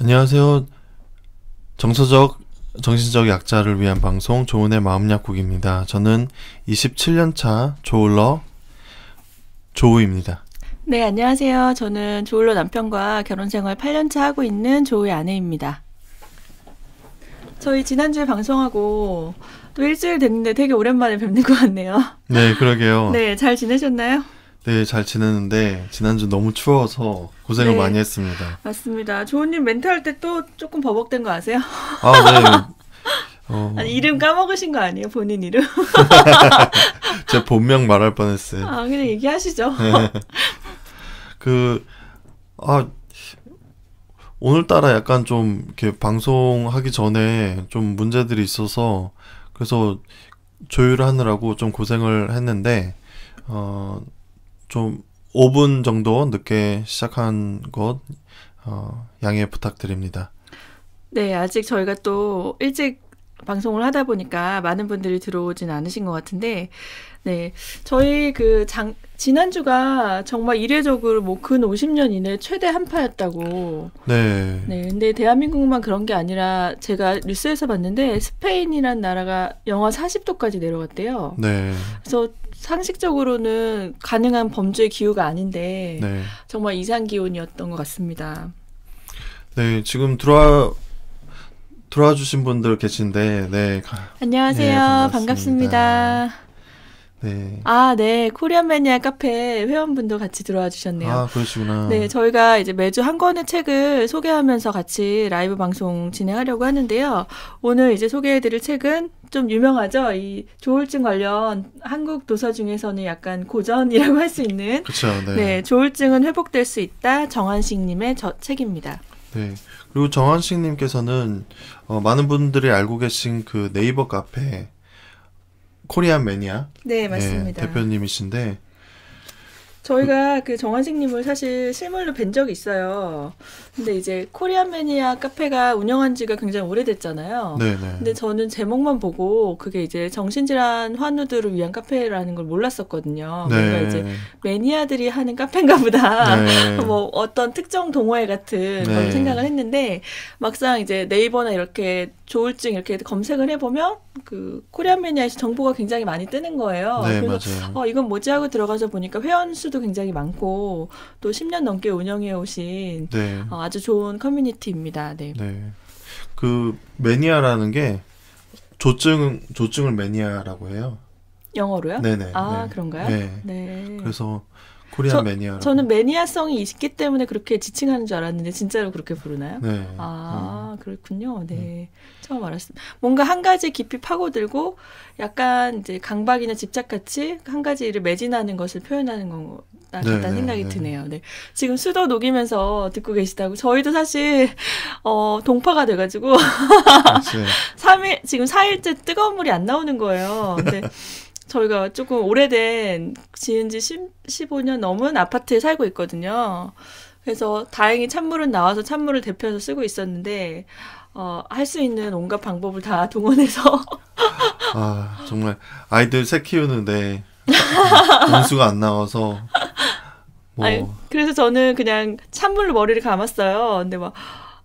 안녕하세요. 정서적, 정신적 약자를 위한 방송 조은의 마음약국입니다. 저는 27년차 조울러 조우입니다. 네, 안녕하세요. 저는 조울러 남편과 결혼생활 8년차 하고 있는 조우의 아내입니다. 저희 지난주에 방송하고 또 일주일 됐는데 되게 오랜만에 뵙는 것 같네요. 네, 그러게요. 네, 잘 지내셨나요? 네, 잘 지냈는데 지난주 너무 추워서 고생을 네, 많이 했습니다. 맞습니다. 조우님 멘트 할 때 또 조금 버벅된 거 아세요? 아, 네. 아니, 이름 까먹으신 거 아니에요? 본인 이름? 제 본명 말할 뻔했어요. 아, 그냥 얘기하시죠. 오늘따라 약간 좀 이렇게 방송하기 전에 좀 문제들이 있어서 그래서 조율하느라고 좀 고생을 했는데 좀 5분 정도 늦게 시작한 것 양해 부탁드립니다. 네, 아직 저희가 또 일찍 방송을 하다 보니까 많은 분들이 들어오진 않으신 것 같은데, 네, 저희 지난주가 정말 이례적으로 뭐 근 50년 이내 최대 한파였다고. 네. 네, 근데 대한민국만 그런 게 아니라 제가 뉴스에서 봤는데 스페인이란 나라가 영하 40도까지 내려갔대요. 네. 그래서 상식적으로는 가능한 범주의 기후가 아닌데 네. 정말 이상 기온이었던 것 같습니다. 네, 지금 들어와 주신 분들 계신데, 네. 안녕하세요. 네, 반갑습니다. 네. 아, 네. 코리안 매니아 카페 회원분도 같이 들어와 주셨네요. 아, 그러시구나. 네, 저희가 이제 매주 한 권의 책을 소개하면서 같이 라이브 방송 진행하려고 하는데요. 오늘 이제 소개해드릴 책은 좀 유명하죠? 이 조울증 관련 한국 도서 중에서는 약간 고전이라고 할 수 있는. 그쵸, 네. 네, 조울증은 회복될 수 있다. 정한식님의 책입니다. 네. 그리고 정한식님께서는 많은 분들이 알고 계신 그 네이버 카페 코리안 매니아 네, 맞습니다. 대표님이신데 저희가 그 정한식님을 사실 실물로 뵌 적이 있어요. 근데 이제 코리안 매니아 카페가 운영한 지가 굉장히 오래됐잖아요. 네네. 근데 저는 제목만 보고 그게 이제 정신질환 환우들을 위한 카페라는 걸 몰랐었거든요. 네. 뭔가 이제 매니아들이 하는 카페인가 보다. 네. 뭐 어떤 특정 동호회 같은 걸 네. 생각을 했는데 막상 이제 네이버나 이렇게 조울증 이렇게 검색을 해보면 그 코리안 매니아에서 정보가 굉장히 많이 뜨는 거예요. 네, 그래서 맞아요. 이건 뭐지 하고 들어가서 보니까 회원 수도 굉장히 많고 또 10년 넘게 운영해 오신 네. 아주 좋은 커뮤니티입니다. 네. 네. 그 매니아라는 게 조증을 매니아라고 해요. 영어로요? 네네. 아, 네. 그런가요? 네. 네. 그래서 코리안 매니아라고. 저는 매니아성이 있기 때문에 그렇게 지칭하는 줄 알았는데 진짜로 그렇게 부르나요? 네. 그렇군요. 네. 처음 알았습니다. 뭔가 한 가지 깊이 파고들고 약간 이제 강박이나 집착같이 한 가지 일을 매진하는 것을 표현하는 것 같다는 네, 생각이 네. 드네요. 네. 지금 수도 녹이면서 듣고 계시다고. 저희도 사실 동파가 돼가지고 네. 지금 4일째 뜨거운 물이 안 나오는 거예요. 근데 저희가 조금 오래된 지은 지 15년 넘은 아파트에 살고 있거든요. 그래서 다행히 찬물은 나와서 찬물을 대표해서 쓰고 있었는데 할 수 있는 온갖 방법을 다 동원해서 아, 정말 아이들 새 키우는데 온수가 안 나와서 아니, 그래서 저는 그냥 찬물로 머리를 감았어요. 근데 막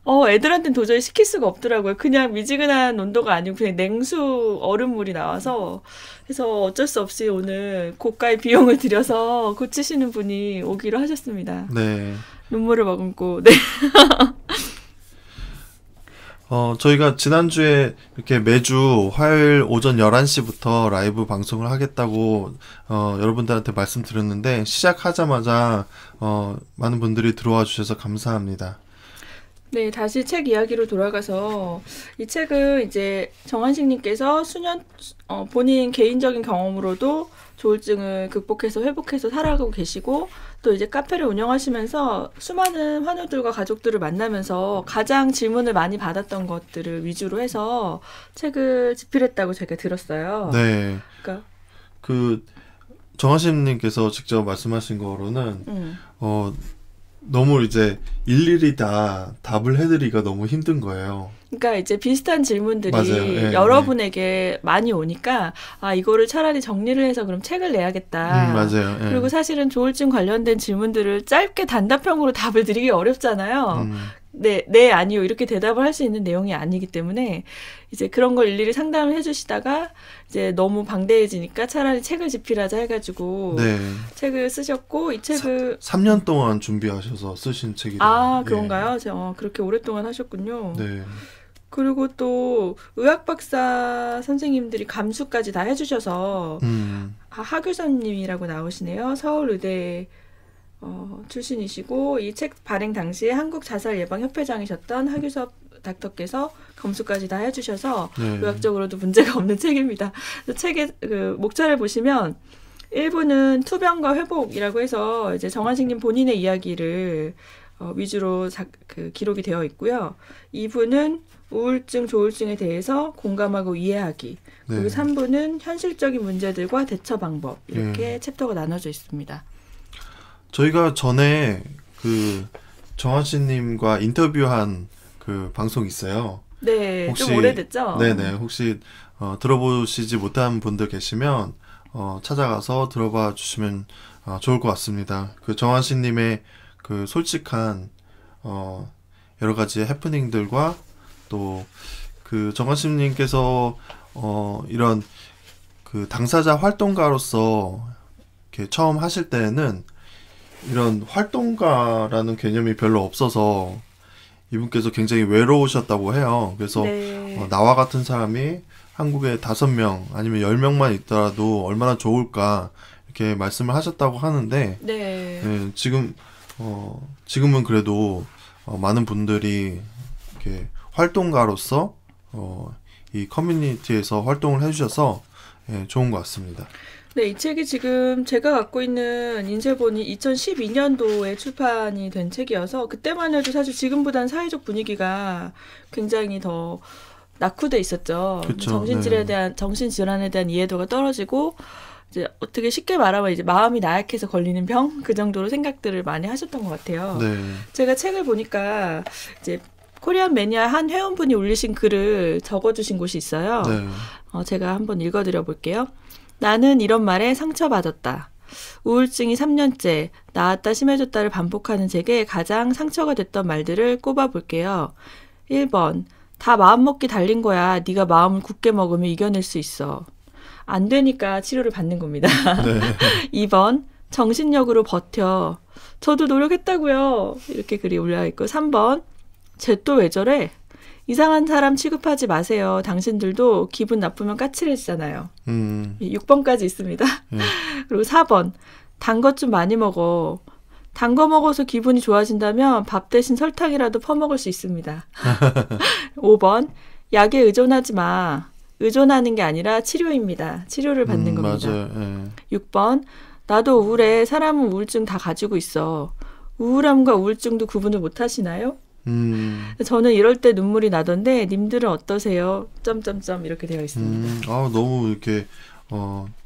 애들한테는 도저히 시킬 수가 없더라고요. 그냥 미지근한 온도가 아니고 그냥 냉수 얼음물이 나와서 그래서 어쩔 수 없이 오늘 고가의 비용을 들여서 고치시는 분이 오기로 하셨습니다. 네. 눈물을 머금고. 네. 저희가 지난주에 이렇게 매주 화요일 오전 11시부터 라이브 방송을 하겠다고 여러분들한테 말씀드렸는데 시작하자마자 많은 분들이 들어와 주셔서 감사합니다. 네, 다시 책 이야기로 돌아가서 이 책은 이제 정한식님께서 본인 개인적인 경험으로도 조울증을 극복해서 회복해서 살아가고 계시고 또 이제 카페를 운영하시면서 수많은 환우들과 가족들을 만나면서 가장 질문을 많이 받았던 것들을 위주로 해서 책을 집필했다고 제가 들었어요. 네. 그러니까 그 정하심님께서 직접 말씀하신 거로는 너무 이제 일일이 다 답을 해드리기가 너무 힘든 거예요. 그러니까 이제 비슷한 질문들이 맞아요. 여러분에게 많이 오니까 이거를 차라리 정리를 해서 그럼 책을 내야겠다. 맞아요. 그리고 사실은 조울증 관련된 질문들을 짧게 단답형으로 답을 드리기 어렵잖아요. 네, 아니요. 이렇게 대답을 할 수 있는 내용이 아니기 때문에 이제 그런 걸 일일이 상담을 해주시다가 이제 너무 방대해지니까 차라리 책을 집필하자 해가지고 네. 책을 쓰셨고 이 책을 3년 동안 준비하셔서 쓰신 책이래요. 아, 그런가요? 그렇게 오랫동안 하셨군요. 네. 그리고 또 의학 박사 선생님들이 감수까지 다 해주셔서 하규선님이라고 나오시네요. 서울의대 출신이시고 이 책 발행 당시에 한국자살예방협회장이셨던 하규섭 닥터께서 검수까지 다 해주셔서 네. 의학적으로도 문제가 없는 책입니다. 책의 그 목차를 보시면 1부는 투병과 회복이라고 해서 이제 정한식님 본인의 이야기를 위주로 기록이 되어 있고요. 2부는 우울증, 조울증에 대해서 공감하고 이해하기. 그리고 네. 3부는 현실적인 문제들과 대처 방법. 이렇게 챕터가 나눠져 있습니다. 저희가 전에 그 정한씨님과 인터뷰한 그 방송 있어요. 네, 혹시, 좀 오래됐죠? 네네. 혹시 들어보시지 못한 분들 계시면 찾아가서 들어봐 주시면 좋을 것 같습니다. 그 정한씨님의 그 솔직한 여러 가지 해프닝들과 또 그 정한씨님께서 이런 그 당사자 활동가로서 이렇게 처음 하실 때는 이런 활동가라는 개념이 별로 없어서 이분께서 굉장히 외로우셨다고 해요. 그래서 네. 나와 같은 사람이 한국에 5명 아니면 10명만 있더라도 얼마나 좋을까 이렇게 말씀을 하셨다고 하는데 네. 네, 지금은 그래도 많은 분들이 이렇게 활동가로서 이 커뮤니티에서 활동을 해주셔서 좋은 것 같습니다. 네, 이 책이 지금 제가 갖고 있는 인쇄본이 2012년도에 출판이 된 책이어서 그때만 해도 사실 지금보다는 사회적 분위기가 굉장히 더 낙후돼 있었죠. 그쵸, 정신질환에 대한 이해도가 떨어지고 이제 어떻게 쉽게 말하면 이제 마음이 나약해서 걸리는 병 그 정도로 생각들을 많이 하셨던 것 같아요. 네. 제가 책을 보니까 이제 코리안 매니아 한 회원분이 올리신 글을 적어주신 곳이 있어요. 네. 제가 한번 읽어드려 볼게요. 나는 이런 말에 상처받았다. 우울증이 3년째 나았다 심해졌다를 반복하는 제게 가장 상처가 됐던 말들을 꼽아볼게요. 1번. 다 마음먹기 달린 거야. 네가 마음을 굳게 먹으면 이겨낼 수 있어. 안 되니까 치료를 받는 겁니다. 네. 2번. 정신력으로 버텨. 저도 노력했다고요. 이렇게 글이 올라있고 3번. 쟤 또 왜 저래? 이상한 사람 취급하지 마세요. 당신들도 기분 나쁘면 까칠해지잖아요. 6번까지 있습니다. 그리고 4번. 단 것 좀 많이 먹어. 단 거 먹어서 기분이 좋아진다면 밥 대신 설탕이라도 퍼먹을 수 있습니다. 5번. 약에 의존하지 마. 의존하는 게 아니라 치료입니다. 치료를 받는 겁니다. 맞아요. 6번. 나도 우울해. 사람은 우울증 다 가지고 있어. 우울함과 우울증도 구분을 못 하시나요? 저는 이럴 때 눈물이 나던데 님들은 어떠세요? 점점점 이렇게 되어 있습니다. 너무 이렇게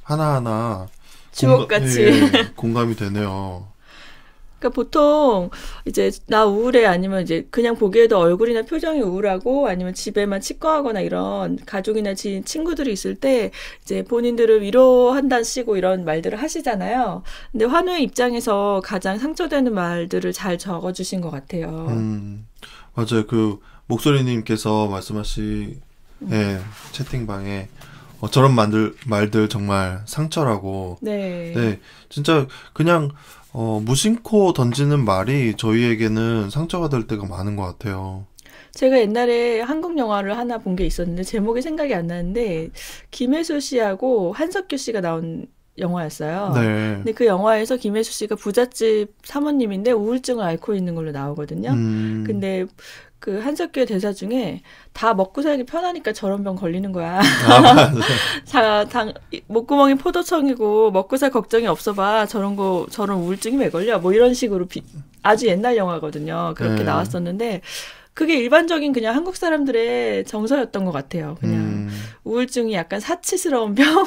하나하나 주옥같이 공감이 되네요. 그러니까 보통 이제 나 우울해 아니면 이제 그냥 보기에도 얼굴이나 표정이 우울하고 아니면 집에만 치과하거나 이런 가족이나 지인 친구들이 있을 때 이제 본인들을 위로한다시고 이런 말들을 하시잖아요. 근데 환우의 입장에서 가장 상처되는 말들을 잘 적어주신 것 같아요. 맞아요. 그 목소리님께서 말씀하신 채팅방에 저런 말들 정말 상처라고. 네. 진짜 그냥 무심코 던지는 말이 저희에게는 상처가 될 때가 많은 것 같아요. 제가 옛날에 한국 영화를 하나 본 게 있었는데 제목이 생각이 안 나는데 김혜수 씨하고 한석규 씨가 나온 영화였어요. 네. 근데 그 영화에서 김혜수 씨가 부잣집 사모님인데 우울증을 앓고 있는 걸로 나오거든요. 근데 그 한석규의 대사 중에 다 먹고 살기 편하니까 저런 병 걸리는 거야. 목구멍이 포도청이고 먹고 살 걱정이 없어 봐. 저런 우울증이 왜 걸려? 뭐 이런 식으로 아주 옛날 영화거든요. 그렇게 나왔었는데 그게 일반적인 그냥 한국 사람들의 정서였던 것 같아요. 그냥 우울증이 약간 사치스러운 병.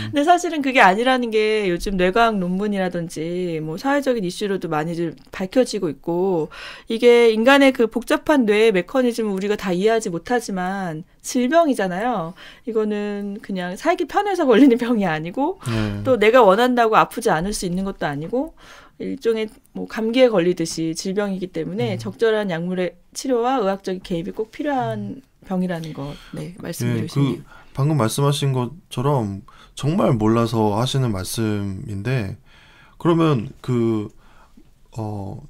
근데 사실은 그게 아니라는 게 요즘 뇌과학 논문이라든지 뭐 사회적인 이슈로도 많이 밝혀지고 있고 이게 인간의 그 복잡한 뇌의 메커니즘을 우리가 다 이해하지 못하지만 질병이잖아요. 이거는 그냥 살기 편해서 걸리는 병이 아니고 또 내가 원한다고 아프지 않을 수 있는 것도 아니고 일종의 뭐 감기에 걸리듯이 질병이기 때문에 적절한 약물의 치료와 의학적인 개입이 꼭 필요한 병이라는 거, 네, 말씀해 예, 주시네요. 방금 말씀하신 것처럼 정말 몰라서 하시는 말씀인데, 그러면 어,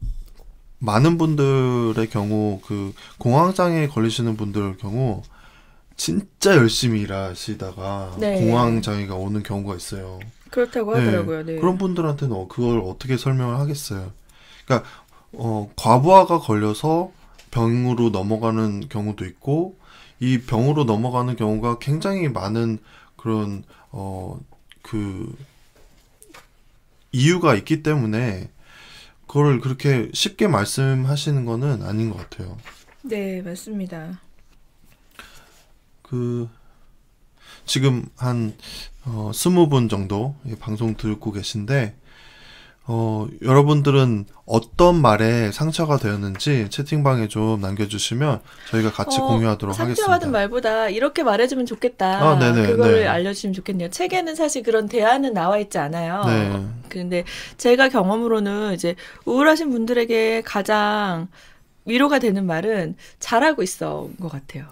많은 분들의 경우, 공황장애 걸리시는 분들 경우, 진짜 열심히 일하시다가 네. 공황장애가 오는 경우가 있어요. 그렇다고 네. 하더라고요. 네. 그런 분들한테는 그걸 어떻게 설명을 하겠어요? 그러니까, 과부하가 걸려서 병으로 넘어가는 경우도 있고, 이 병으로 넘어가는 경우가 굉장히 많은 그런, 이유가 있기 때문에, 그걸 그렇게 쉽게 말씀하시는 거는 아닌 것 같아요. 네, 맞습니다. 지금 한 20분 정도 이 방송 듣고 계신데, 여러분들은 어떤 말에 상처가 되었는지 채팅방에 좀 남겨주시면 저희가 같이 공유하도록 상처받은 하겠습니다. 말보다 이렇게 말해주면 좋겠다. 아, 네네, 그거를 네. 알려주시면 좋겠네요. 책에는 사실 그런 대안은 나와 있지 않아요. 네. 근데 제가 경험으로는 이제 우울하신 분들에게 가장 위로가 되는 말은 잘하고 있어 것 같아요.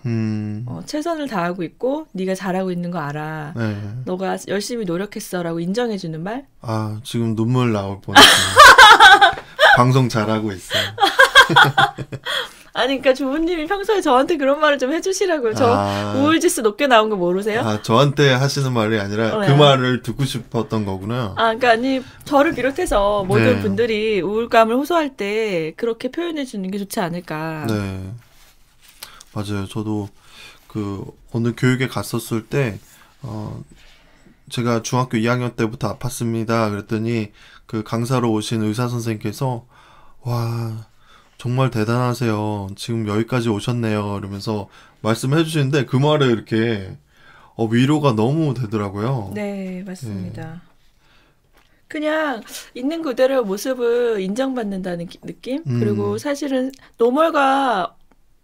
최선을 다하고 있고 네가 잘하고 있는 거 알아. 네. 너가 열심히 노력했어라고 인정해주는 말. 아, 지금 눈물 나올 뻔했어요. 방송 잘하고 있어요. 아니, 그러니까 주부님이 평소에 저한테 그런 말을 좀 해주시라고요. 저 우울지수 높게 나온 거 모르세요? 아, 저한테 하시는 말이 아니라 네. 그 말을 듣고 싶었던 거구나. 그러니까 아니 저를 비롯해서 모든 네. 분들이 우울감을 호소할 때 그렇게 표현해 주는 게 좋지 않을까. 네. 맞아요. 저도 어느 교육에 갔었을 때, 제가 중학교 2학년 때부터 아팠습니다. 그랬더니 강사로 오신 의사 선생님께서, 와, 정말 대단하세요. 지금 여기까지 오셨네요. 이러면서 말씀해 주시는데 그 말에 이렇게 위로가 너무 되더라고요. 네, 맞습니다. 그냥 있는 그대로의 모습을 인정받는다는 느낌? 그리고 사실은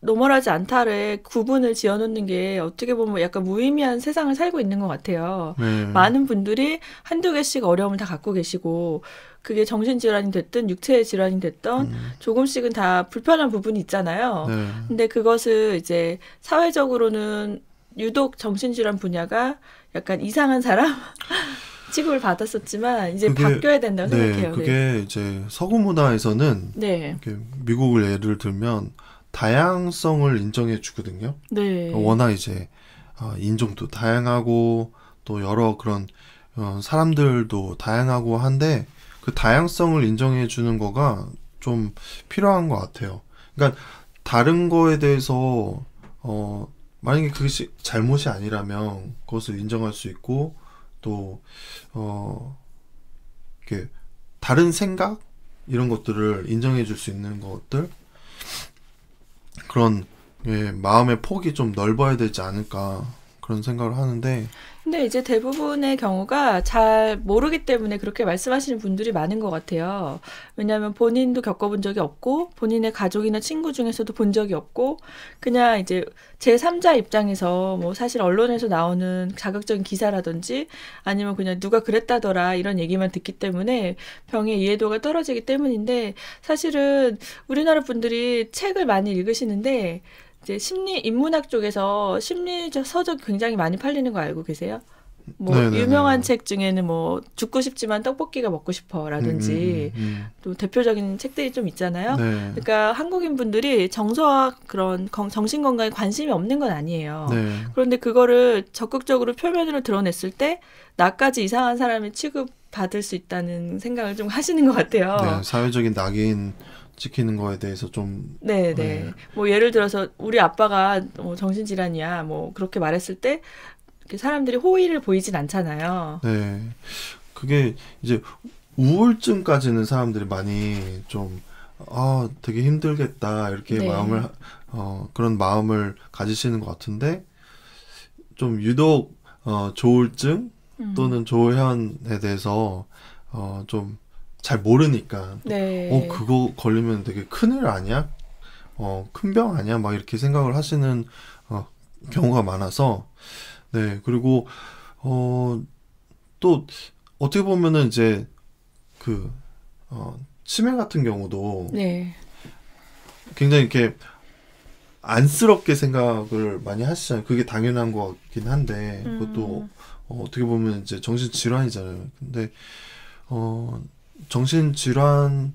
노멀하지 않다를 구분을 지어놓는 게 어떻게 보면 약간 무의미한 세상을 살고 있는 것 같아요. 네. 많은 분들이 한두 개씩 어려움을 다 갖고 계시고 그게 정신질환이 됐든 육체의 질환이 됐든 조금씩은 다 불편한 부분이 있잖아요. 네. 근데 그것을 이제 사회적으로는 유독 정신질환 분야가 약간 이상한 사람? 취급을 받았었지만 이제 바뀌어야 된다고 생각해요. 그게 이제 서구 문화에서는 네. 이렇게 미국을 예를 들면 다양성을 인정해 주거든요. 네. 워낙 이제 인종도 다양하고 또 여러 그런 사람들도 다양하고 한데 그 다양성을 인정해 주는 거가 좀 필요한 것 같아요. 그러니까 다른 거에 대해서 만약에 그것이 잘못이 아니라면 그것을 인정할 수 있고 또 이렇게 다른 생각 이런 것들을 인정해 줄 수 있는 것들 그런 마음의 폭이 좀 넓어야 되지 않을까 그런 생각을 하는데 근데 이제 대부분의 경우가 잘 모르기 때문에 그렇게 말씀하시는 분들이 많은 것 같아요. 왜냐하면 본인도 겪어본 적이 없고 본인의 가족이나 친구 중에서도 본 적이 없고 그냥 이제 제3자 입장에서 뭐 사실 언론에서 나오는 자극적인 기사라든지 아니면 그냥 누가 그랬다더라 이런 얘기만 듣기 때문에 병의 이해도가 떨어지기 때문인데 사실은 우리나라 분들이 책을 많이 읽으시는데 이제 인문학 쪽에서 심리적 서적이 굉장히 많이 팔리는 거 알고 계세요? 뭐 네네네. 유명한 책 중에는 뭐 죽고 싶지만 떡볶이가 먹고 싶어라든지 또 대표적인 책들이 좀 있잖아요. 네. 그러니까 한국인 분들이 정서와 그런 정신 건강에 관심이 없는 건 아니에요. 네. 그런데 그거를 적극적으로 표면으로 드러냈을 때 나까지 이상한 사람이 취급받을 수 있다는 생각을 좀 하시는 것 같아요. 네, 사회적인 낙인 찍히는 거에 대해서 좀 네. 뭐 예를 들어서 우리 아빠가 정신질환이야 뭐 그렇게 말했을 때 사람들이 호의를 보이진 않잖아요. 네. 그게 이제 우울증까지는 사람들이 많이 좀 되게 힘들겠다 이렇게 네. 그런 마음을 가지시는 것 같은데 좀 유독 조울증 또는 조현에 대해서 좀 잘 모르니까 네. 그거 걸리면 되게 큰일 아니야? 큰 병 아니야? 막 이렇게 생각을 하시는 경우가 많아서 네. 그리고 또 어떻게 보면은 이제 치매 같은 경우도 네. 굉장히 이렇게 안쓰럽게 생각을 많이 하시잖아요. 그게 당연한 것 같긴 한데 그것도 어떻게 보면 이제 정신질환이잖아요. 근데 정신질환마다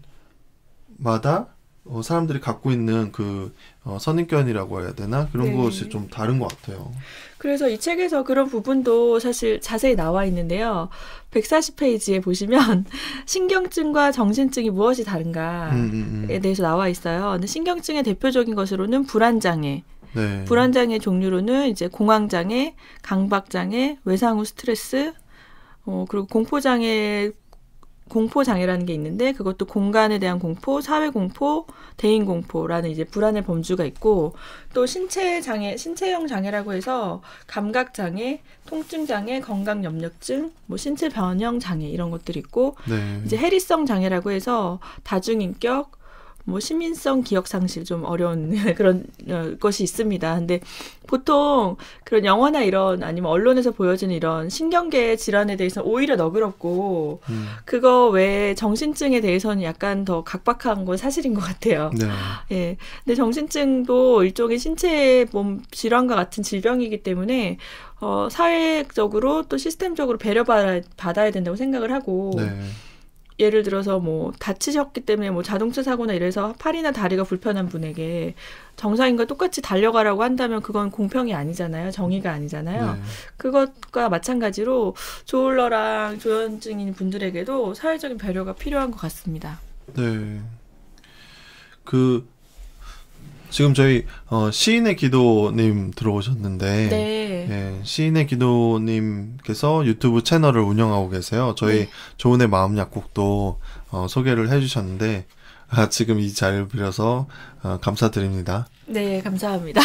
사람들이 갖고 있는 그 선입견이라고 해야 되나? 그런 네. 것이 좀 다른 것 같아요. 그래서 이 책에서 그런 부분도 사실 자세히 나와 있는데요. 140페이지에 보시면 신경증과 정신증이 무엇이 다른가에 대해서 나와 있어요. 근데 신경증의 대표적인 것으로는 불안장애, 네. 불안장애 종류로는 이제 공황장애, 강박장애, 외상후 스트레스, 그리고 공포장애라는 게 있는데 그것도 공간에 대한 공포, 사회공포, 대인공포라는 이제 불안의 범주가 있고 또 신체형 장애라고 해서 감각장애, 통증장애, 건강염려증, 뭐 신체 변형 장애 이런 것들이 있고 네. 이제 해리성 장애라고 해서 다중인격, 뭐 시민성 기억 상실 좀 어려운 그런 것이 있습니다. 근데 보통 그런 영화나 이런 아니면 언론에서 보여지는 이런 신경계 질환에 대해서 오히려 너그럽고 그거 외에 정신증에 대해서는 약간 더 각박한 건 사실인 것 같아요. 네. 예. 근데 정신증도 일종의 신체 몸 질환과 같은 질병이기 때문에 사회적으로 또 시스템적으로 배려받아야 된다고 생각을 하고 네. 예를 들어서 뭐 다치셨기 때문에 뭐 자동차 사고나 이래서 팔이나 다리가 불편한 분에게 정상인과 똑같이 달려가라고 한다면 그건 공평이 아니잖아요. 정의가 아니잖아요. 네. 그것과 마찬가지로 조울러랑 조현증인 분들에게도 사회적인 배려가 필요한 것 같습니다. 네. 지금 저희 시인의 기도님 들어오셨는데 네. 예, 시인의 기도님께서 유튜브 채널을 운영하고 계세요. 저희 네. 조은의 마음 약국도 소개를 해주셨는데 지금 이 자리를 빌어서 감사드립니다. 네, 감사합니다.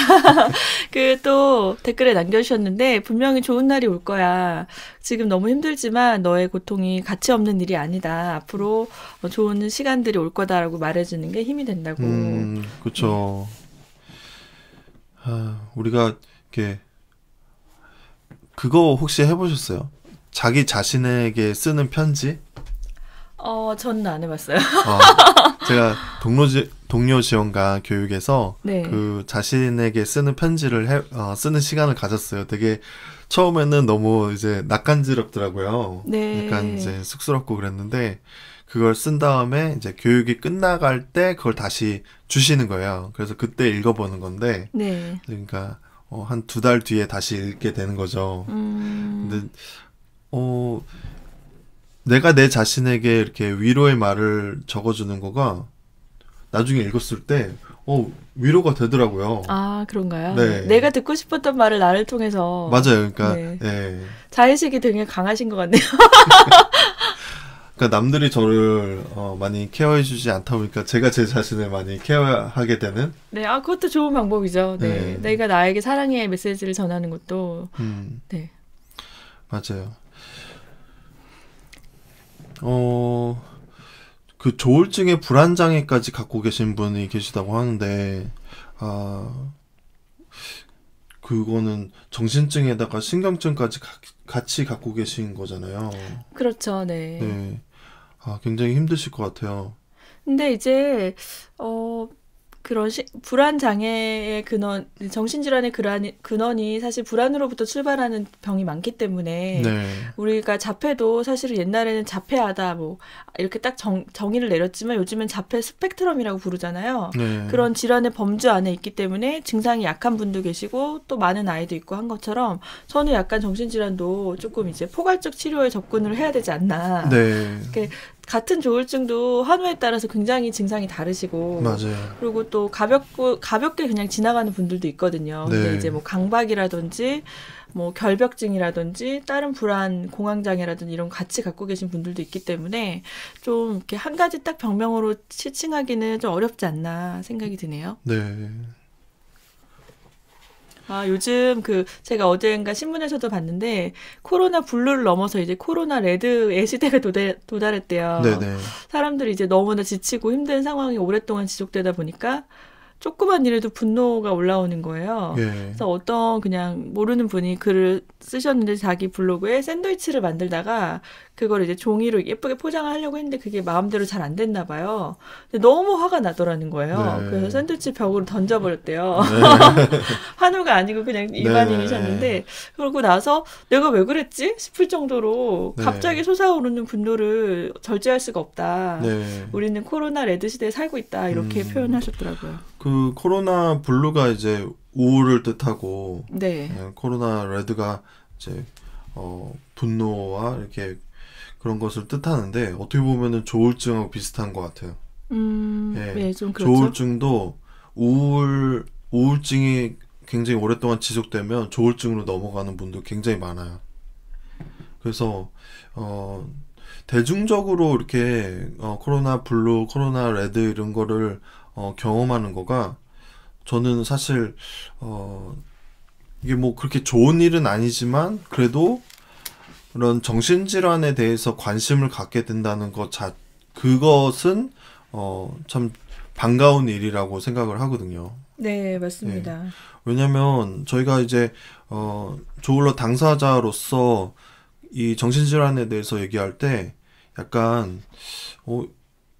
또 댓글에 남겨주셨는데, 분명히 좋은 날이 올 거야. 지금 너무 힘들지만 너의 고통이 가치 없는 일이 아니다. 앞으로 좋은 시간들이 올 거다라고 말해주는 게 힘이 된다고. 그렇죠. 우리가 이렇게 그거 혹시 해보셨어요? 자기 자신에게 쓰는 편지? 저는 안 해봤어요. 제가 동료 지원관 교육에서 네. 그 자신에게 쓰는 편지를 쓰는 시간을 가졌어요. 되게 처음에는 너무 이제 낯간지럽더라고요. 네. 약간 이제 쑥스럽고 그랬는데 그걸 쓴 다음에 이제 교육이 끝나갈 때 그걸 다시 주시는 거예요. 그래서 그때 읽어보는 건데, 네. 그러니까 한 2달 뒤에 다시 읽게 되는 거죠. 근데 내가 내 자신에게 이렇게 위로의 말을 적어주는 거가 나중에 읽었을 때 위로가 되더라고요. 아, 그런가요? 네. 내가 듣고 싶었던 말을 나를 통해서. 맞아요. 그러니까 네. 네. 자의식이 되게 강하신 것 같네요. 그러니까 남들이 저를 많이 케어해주지 않다 보니까 제가 제 자신을 많이 케어하게 되는. 네, 그것도 좋은 방법이죠. 네. 네. 내가 나에게 사랑의 메시지를 전하는 것도. 네. 맞아요. 그 조울증의 불안장애까지 갖고 계신 분이 계시다고 하는데, 그거는 정신증에다가 신경증까지 같이 갖고 계신 거잖아요. 그렇죠, 네. 네. 굉장히 힘드실 것 같아요. 근데 이제, 그런 불안 장애의 정신질환의 근원이 사실 불안으로부터 출발하는 병이 많기 때문에 네. 우리가 자폐도 사실은 옛날에는 자폐하다 뭐 이렇게 딱 정의를 내렸지만 요즘엔 자폐 스펙트럼이라고 부르잖아요. 네. 그런 질환의 범주 안에 있기 때문에 증상이 약한 분도 계시고 또 많은 아이도 있고 한 것처럼 저는 약간 정신질환도 조금 이제 포괄적 치료에 접근을 해야 되지 않나. 네. 같은 조울증도 한우에 따라서 굉장히 증상이 다르시고 맞아요. 그리고 또 가볍게 그냥 지나가는 분들도 있거든요. 네. 근데 이제 뭐 강박이라든지 뭐 결벽증이라든지 다른 불안, 공황장애라든지 이런 거 같이 갖고 계신 분들도 있기 때문에 좀 이렇게 한 가지 딱 병명으로 치칭하기는 좀 어렵지 않나 생각이 드네요. 네. 요즘 제가 어젠가 신문에서도 봤는데 코로나 블루를 넘어서 이제 코로나 레드의 시대가 도달했대요. 네네. 사람들이 이제 너무나 지치고 힘든 상황이 오랫동안 지속되다 보니까 조그만 일에도 분노가 올라오는 거예요. 예. 그래서 어떤 그냥 모르는 분이 글을 쓰셨는데 자기 블로그에 샌드위치를 만들다가 그걸 이제 종이로 예쁘게 포장을 하려고 했는데 그게 마음대로 잘 안 됐나 봐요. 근데 너무 화가 나더라는 거예요. 네. 그래서 샌드위치 벽으로 던져버렸대요. 네. 한우가 아니고 그냥 일반인이셨는데 그러고 나서 내가 왜 그랬지 싶을 정도로 네. 갑자기 솟아오르는 분노를 절제할 수가 없다. 네. 우리는 코로나 레드 시대에 살고 있다. 이렇게 표현하셨더라고요. 그 코로나 블루가 이제 우울을 뜻하고 네. 코로나 레드가 이제 분노와 이렇게 그런 것을 뜻하는데 어떻게 보면은 조울증하고 비슷한 것 같아요. 예. 네, 좀 그렇죠. 조울증도 우울증이 굉장히 오랫동안 지속되면 조울증으로 넘어가는 분도 굉장히 많아요. 그래서 대중적으로 이렇게 코로나 블루, 코로나 레드 이런 거를 경험하는 거가 저는 사실 이게 뭐 그렇게 좋은 일은 아니지만 그래도 그런 정신질환에 대해서 관심을 갖게 된다는 그것은 참 반가운 일이라고 생각을 하거든요. 네, 맞습니다. 왜냐면 저희가 이제 조울러 당사자로서 이 정신질환에 대해서 얘기할 때 약간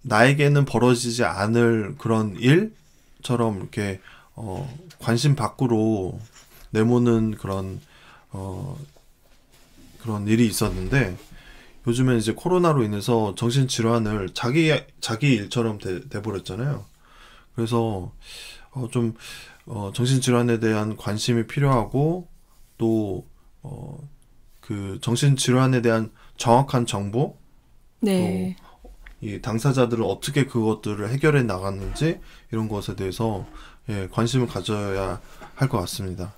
나에게는 벌어지지 않을 그런 일처럼 이렇게 관심 밖으로 내모는 그런 일이 있었는데 요즘엔 이제 코로나로 인해서 정신질환을 자기 일처럼 돼버렸잖아요. 그래서 좀 정신질환에 대한 관심이 필요하고 또 그 정신질환에 대한 정확한 정보, 네. 또 이 당사자들은 어떻게 그것들을 해결해 나갔는지 이런 것에 대해서 관심을 가져야 할 것 같습니다.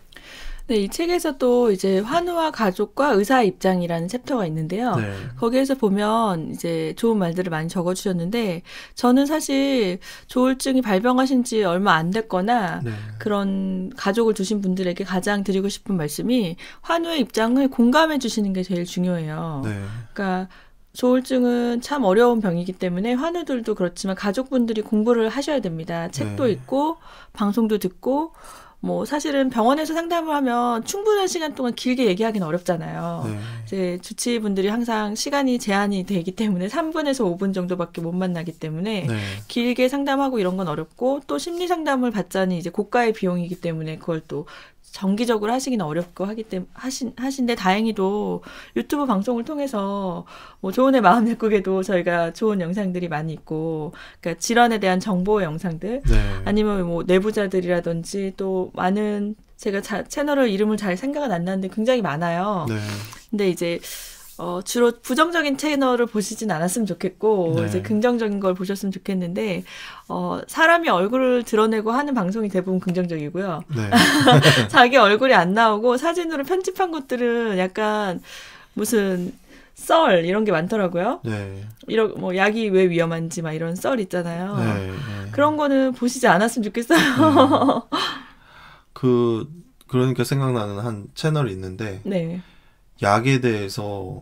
네, 이 책에서 또 이제 환우와 가족과 의사의 입장이라는 챕터가 있는데요. 네. 거기에서 보면 이제 좋은 말들을 많이 적어주셨는데 저는 사실 조울증이 발병하신 지 얼마 안 됐거나 네. 그런 가족을 두신 분들에게 가장 드리고 싶은 말씀이 환우의 입장을 공감해 주시는 게 제일 중요해요. 네. 그러니까 조울증은 참 어려운 병이기 때문에 환우들도 그렇지만 가족분들이 공부를 하셔야 됩니다. 책도 네. 읽고 방송도 듣고 뭐 사실은 병원에서 상담을 하면 충분한 시간 동안 길게 얘기하기는 어렵잖아요. 네. 이제 주치의분들이 항상 시간이 제한이 되기 때문에 3분에서 5분 정도밖에 못 만나기 때문에 네. 길게 상담하고 이런 건 어렵고 또 심리 상담을 받자니 이제 고가의 비용이기 때문에 그걸 또 정기적으로 하시기는 어렵고 하기 때문에 하신데 다행히도 유튜브 방송을 통해서 뭐 좋은의 마음 약국에도 저희가 좋은 영상들이 많이 있고 그러니까 질환에 대한 정보 영상들 네. 아니면 뭐 내부자들이라든지 또 많은 제가 채널을 이름을 잘 생각은 안 나는데 굉장히 많아요. 네. 근데 이제 주로 부정적인 채널을 보시진 않았으면 좋겠고 네. 이제 긍정적인 걸 보셨으면 좋겠는데 사람이 얼굴을 드러내고 하는 방송이 대부분 긍정적이고요. 네. 자기 얼굴이 안 나오고 사진으로 편집한 것들은 약간 무슨 썰 이런 게 많더라고요. 네. 이런 뭐 약이 왜 위험한지 막 이런 썰 있잖아요. 네. 그런 거는 보시지 않았으면 좋겠어요. 그러니까 생각나는 한 채널이 있는데 네. 약에 대해서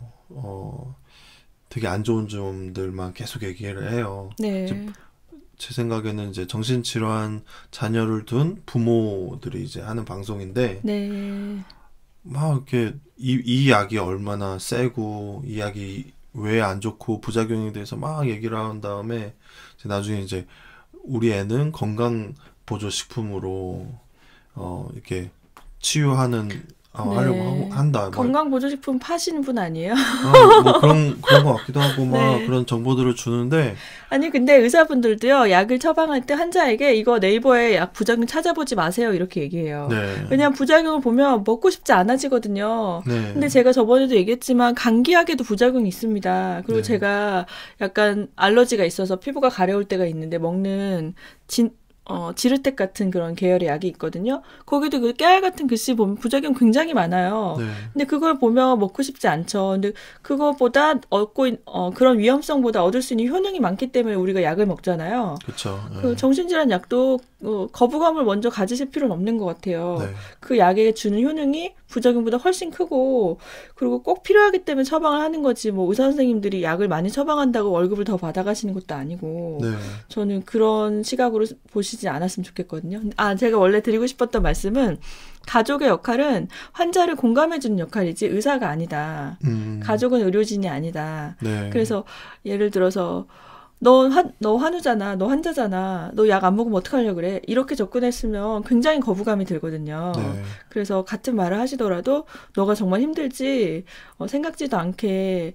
되게 안 좋은 점들만 계속 얘기를 해요. 네. 제 생각에는 이제 정신질환 자녀를 둔 부모들이 이제 하는 방송인데 네. 막 이렇게 이 약이 얼마나 세고 이 약이 왜 안 좋고 부작용에 대해서 막 얘기를 한 다음에 이제 나중에 이제 우리 애는 건강 보조식품으로 이렇게 치유하는 하려고 한다. 건강보조식품 파시는 분 아니에요? 뭐 그런 것 같기도 하고 막 네. 그런 정보들을 주는데 아니 근데 의사분들도요 약을 처방할 때 환자에게 이거 네이버에 약 부작용 찾아보지 마세요 이렇게 얘기해요. 네. 왜냐하면 부작용을 보면 먹고 싶지 않아지거든요. 네. 근데 제가 저번에도 얘기했지만 감기약에도 부작용이 있습니다. 그리고 네. 제가 약간 알러지가 있어서 피부가 가려울 때가 있는데 먹는 지르텍 같은 그런 계열의 약이 있거든요. 거기도 그 깨알 같은 글씨 보면 부작용 굉장히 많아요. 네. 근데 그걸 보면 먹고 싶지 않죠. 근데 그거보다 그런 위험성보다 얻을 수 있는 효능이 많기 때문에 우리가 약을 먹잖아요. 그렇죠. 그 정신질환 약도 거부감을 먼저 가지실 필요는 없는 것 같아요. 네. 그 약에 주는 효능이 부작용보다 훨씬 크고 그리고 꼭 필요하기 때문에 처방을 하는 거지 뭐 의사 선생님들이 약을 많이 처방한다고 월급을 더 받아가시는 것도 아니고 네. 저는 그런 시각으로 보시지 않았으면 좋겠거든요. 제가 원래 드리고 싶었던 말씀은 가족의 역할은 환자를 공감해주는 역할이지 의사가 아니다. 가족은 의료진이 아니다. 네. 그래서 예를 들어서 너 환우잖아. 너 환자잖아. 너 약 안 먹으면 어떡하려고 그래. 이렇게 접근했으면 굉장히 거부감이 들거든요. 네. 그래서 같은 말을 하시더라도 너가 정말 힘들지 생각지도 않게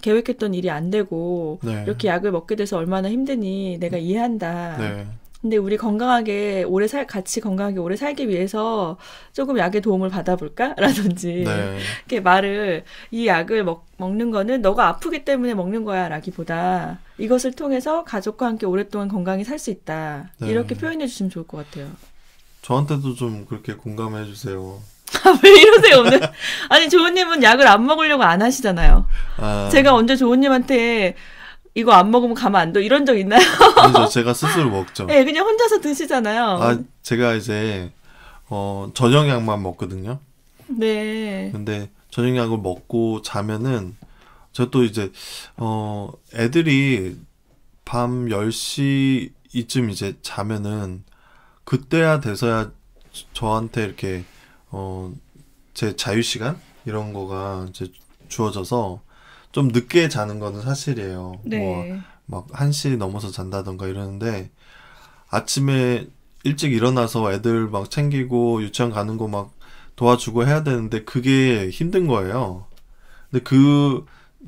계획했던 일이 안 되고 네. 이렇게 약을 먹게 돼서 얼마나 힘드니 내가 이해한다. 네. 근데 우리 건강하게 같이 건강하게 오래 살기 위해서 조금 약의 도움을 받아볼까? 라든지 네. 이렇게 말을 이 약을 먹는 거는 너가 아프기 때문에 먹는 거야 라기보다 이것을 통해서 가족과 함께 오랫동안 건강히 살 수 있다. 네. 이렇게 표현해 주시면 좋을 것 같아요. 저한테도 좀 그렇게 공감해 주세요. 왜 이러세요 오늘? 아니 조은님은 약을 안 먹으려고 안 하시잖아요. 제가 언제 조은님한테 이거 안 먹으면 가면 안 돼. 이런 적 있나요? 아니죠. 제가 스스로 먹죠. 네, 그냥 혼자서 드시잖아요. 제가 이제 저녁약만 먹거든요. 네. 근데 저녁약을 먹고 자면은 저 또 이제 애들이 밤 10시 이쯤 이제 자면은 그때야 돼서야 저한테 이렇게 제 자유 시간 이런 거가 이제 주어져서 좀 늦게 자는 거는 사실이에요. 네. 막 1시 넘어서 잔다던가 이러는데 아침에 일찍 일어나서 애들 막 챙기고 유치원 가는 거 막 도와주고 해야 되는데 그게 힘든 거예요. 근데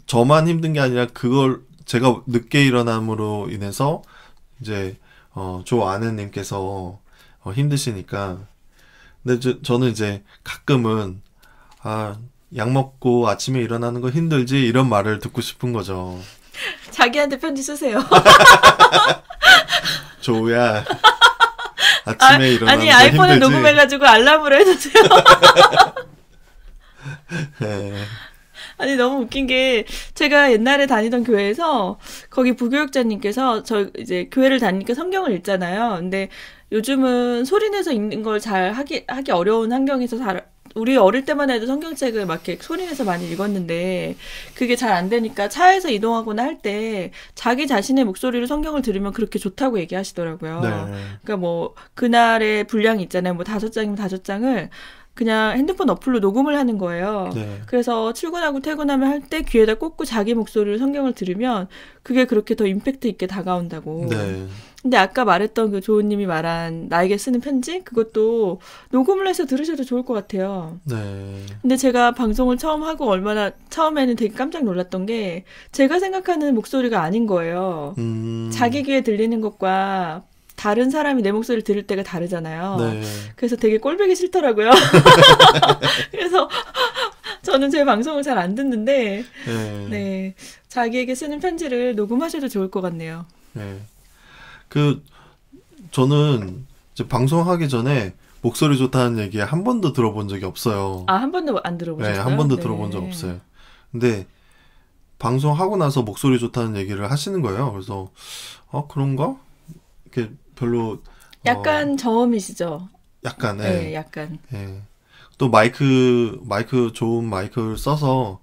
저만 힘든 게 아니라 그걸 제가 늦게 일어남으로 인해서 이제 조 아내님께서 힘드시니까 근데 저는 이제 가끔은 약 먹고 아침에 일어나는 거 힘들지 이런 말을 듣고 싶은 거죠. 자기한테 편지 쓰세요. 조야 아침에 일어나는 아니 거 아이폰에 힘들지. 녹음해가지고 알람으로 해주세요. 네. 아니 너무 웃긴 게 제가 옛날에 다니던 교회에서 거기 부교육자님께서 저 이제 교회를 다니니까 성경을 읽잖아요. 근데 요즘은 소리내서 읽는 걸 잘 하기 어려운 환경에서 우리 어릴 때만 해도 성경책을 막 이렇게 소리내서 많이 읽었는데 그게 잘 안 되니까 차에서 이동하거나 할 때 자기 자신의 목소리로 성경을 들으면 그렇게 좋다고 얘기하시더라고요. 네. 그러니까 뭐 그날의 분량이 있잖아요. 뭐 5장이면 5장을 그냥 핸드폰 어플로 녹음을 하는 거예요. 네. 그래서 출근하고 퇴근하면 할 때 귀에다 꽂고 자기 목소리로 성경을 들으면 그게 그렇게 더 임팩트 있게 다가온다고. 네. 근데 아까 말했던 그 조은님이 말한 나에게 쓰는 편지? 그것도 녹음을 해서 들으셔도 좋을 것 같아요. 네. 근데 제가 방송을 처음 하고 처음에는 되게 깜짝 놀랐던 게 제가 생각하는 목소리가 아닌 거예요. 자기 귀에 들리는 것과 다른 사람이 내 목소리를 들을 때가 다르잖아요. 네. 그래서 되게 꼴보기 싫더라고요. 그래서 저는 제 방송을 잘 안 듣는데 네. 자기에게 쓰는 편지를 녹음하셔도 좋을 것 같네요. 네. 저는 이제 방송하기 전에 목소리 좋다는 얘기 한 번도 들어본 적이 없어요. 한 번도 안 들어보셨어요? 네, 한 번도 들어본 적 없어요. 근데 방송하고 나서 목소리 좋다는 얘기를 하시는 거예요. 그래서 그런가? 이렇게 별로 약간 저음이시죠? 약간 네, 약간. 네. 또 좋은 마이크를 써서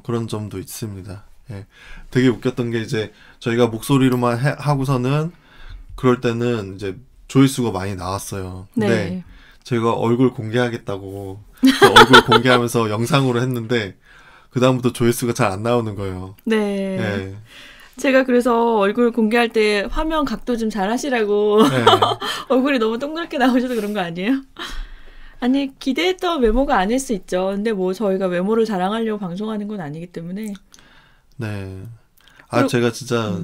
그런 점도 있습니다. 예. 되게 웃겼던 게 이제 저희가 목소리로만 하고서는 그럴 때는 이제 조회수가 많이 나왔어요. 근데 네. 제가 얼굴 공개하겠다고 얼굴 공개하면서 영상으로 했는데 그다음부터 조회수가 잘 안 나오는 거예요. 네. 예. 제가 그래서 얼굴 공개할 때 화면 각도 좀 잘 하시라고 네. 얼굴이 너무 동그랗게 나오셔서 그런 거 아니에요? 아니 기대했던 외모가 아닐 수 있죠. 근데 뭐 저희가 외모를 자랑하려고 방송하는 건 아니기 때문에. 네. 제가 진짜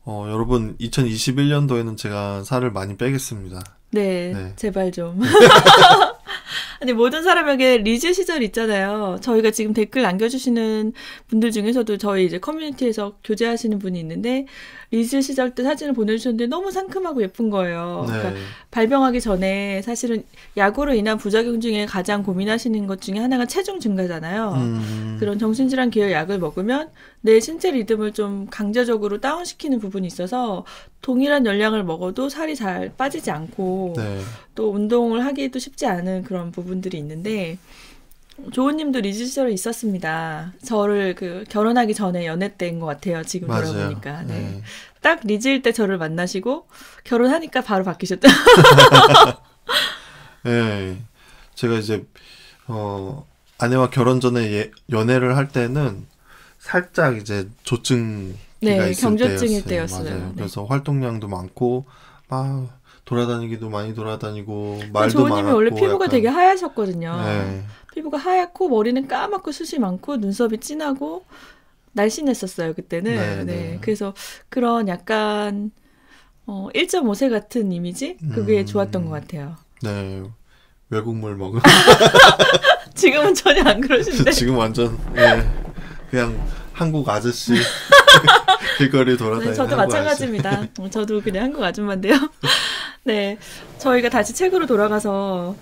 여러분 2021년도에는 제가 살을 많이 빼겠습니다. 네. 제발 좀. 아니 모든 사람에게 리즈 시절 있잖아요. 저희가 지금 댓글 남겨주시는 분들 중에서도 저희 이제 커뮤니티에서 교제하시는 분이 있는데 리즈 시절 때 사진을 보내주셨는데 너무 상큼하고 예쁜 거예요. 네. 그러니까 발병하기 전에 사실은 약으로 인한 부작용 중에 가장 고민하시는 것 중에 하나가 체중 증가잖아요. 그런 정신질환 계열 약을 먹으면 내 신체 리듬을 좀 강제적으로 다운시키는 부분이 있어서 동일한 열량을 먹어도 살이 잘 빠지지 않고 네. 또 운동을 하기도 쉽지 않은 그런 부분들이 있는데 조은님도 리즈 시절에 있었습니다. 저를 결혼하기 전에 연애 때인 것 같아요. 지금 맞아요. 돌아보니까. 네. 네. 딱 리즈일 때 저를 만나시고 결혼하니까 바로 바뀌셨다. 네. 제가 이제 아내와 결혼 전에 연애를 할 때는 살짝 이제 조증기가 네, 있을 경조증일 때였어요. 때였어요. 맞아요. 네. 그래서 활동량도 많고 막 돌아다니기도 많이 돌아다니고 말도 조우님이 많았고 원래 피부가 약간 되게 하얗셨거든요. 네. 피부가 하얗고 머리는 까맣고 숱이 많고 눈썹이 진하고 날씬했었어요 그때는. 네, 네, 네. 그래서 그런 약간 1.5세 같은 이미지 그게 좋았던 것 같아요. 네. 외국물 먹은 지금은 전혀 안 그러신데. 지금 완전 네. 그냥 한국 아저씨 길거리 돌아다니는 네, 저도 한국 마찬가지입니다. 저도 그냥 한국 아줌마인데요. 네, 저희가 다시 책으로 돌아가서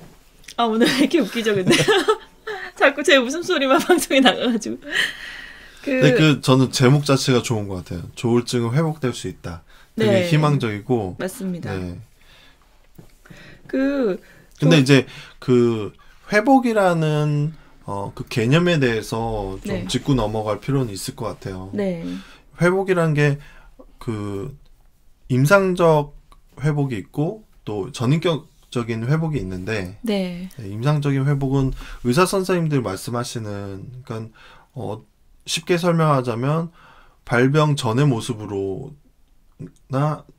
오늘 왜 이렇게 웃기죠, 근데 자꾸 제 웃음소리만 방송에 나가가지고 네, 저는 제목 자체가 좋은 것 같아요. 조울증은 회복될 수 있다. 되게 네, 희망적이고. 맞습니다. 네. 근데 이제 그 회복이라는 그 개념에 대해서 좀 네. 짚고 넘어갈 필요는 있을 것 같아요. 네, 회복이란 게 그 임상적 회복이 있고 또 전인격적인 회복이 있는데 네, 임상적인 회복은 의사 선생님들 말씀하시는 그러니까 쉽게 설명하자면 발병 전의 모습으로나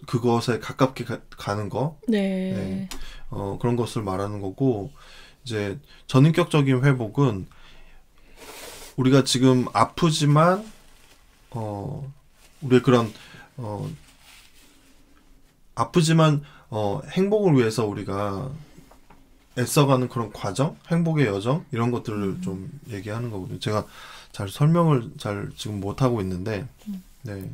그것에 가깝게 가는 거 네, 그런 것을 말하는 거고 이제 전인격적인 회복은 우리가 지금 아프지만 우리의 그런 아프지만 행복을 위해서 우리가 애써가는 그런 과정, 행복의 여정 이런 것들을 좀 얘기하는 거거든요. 제가 잘 설명을 잘 지금 못 하고 있는데, 네.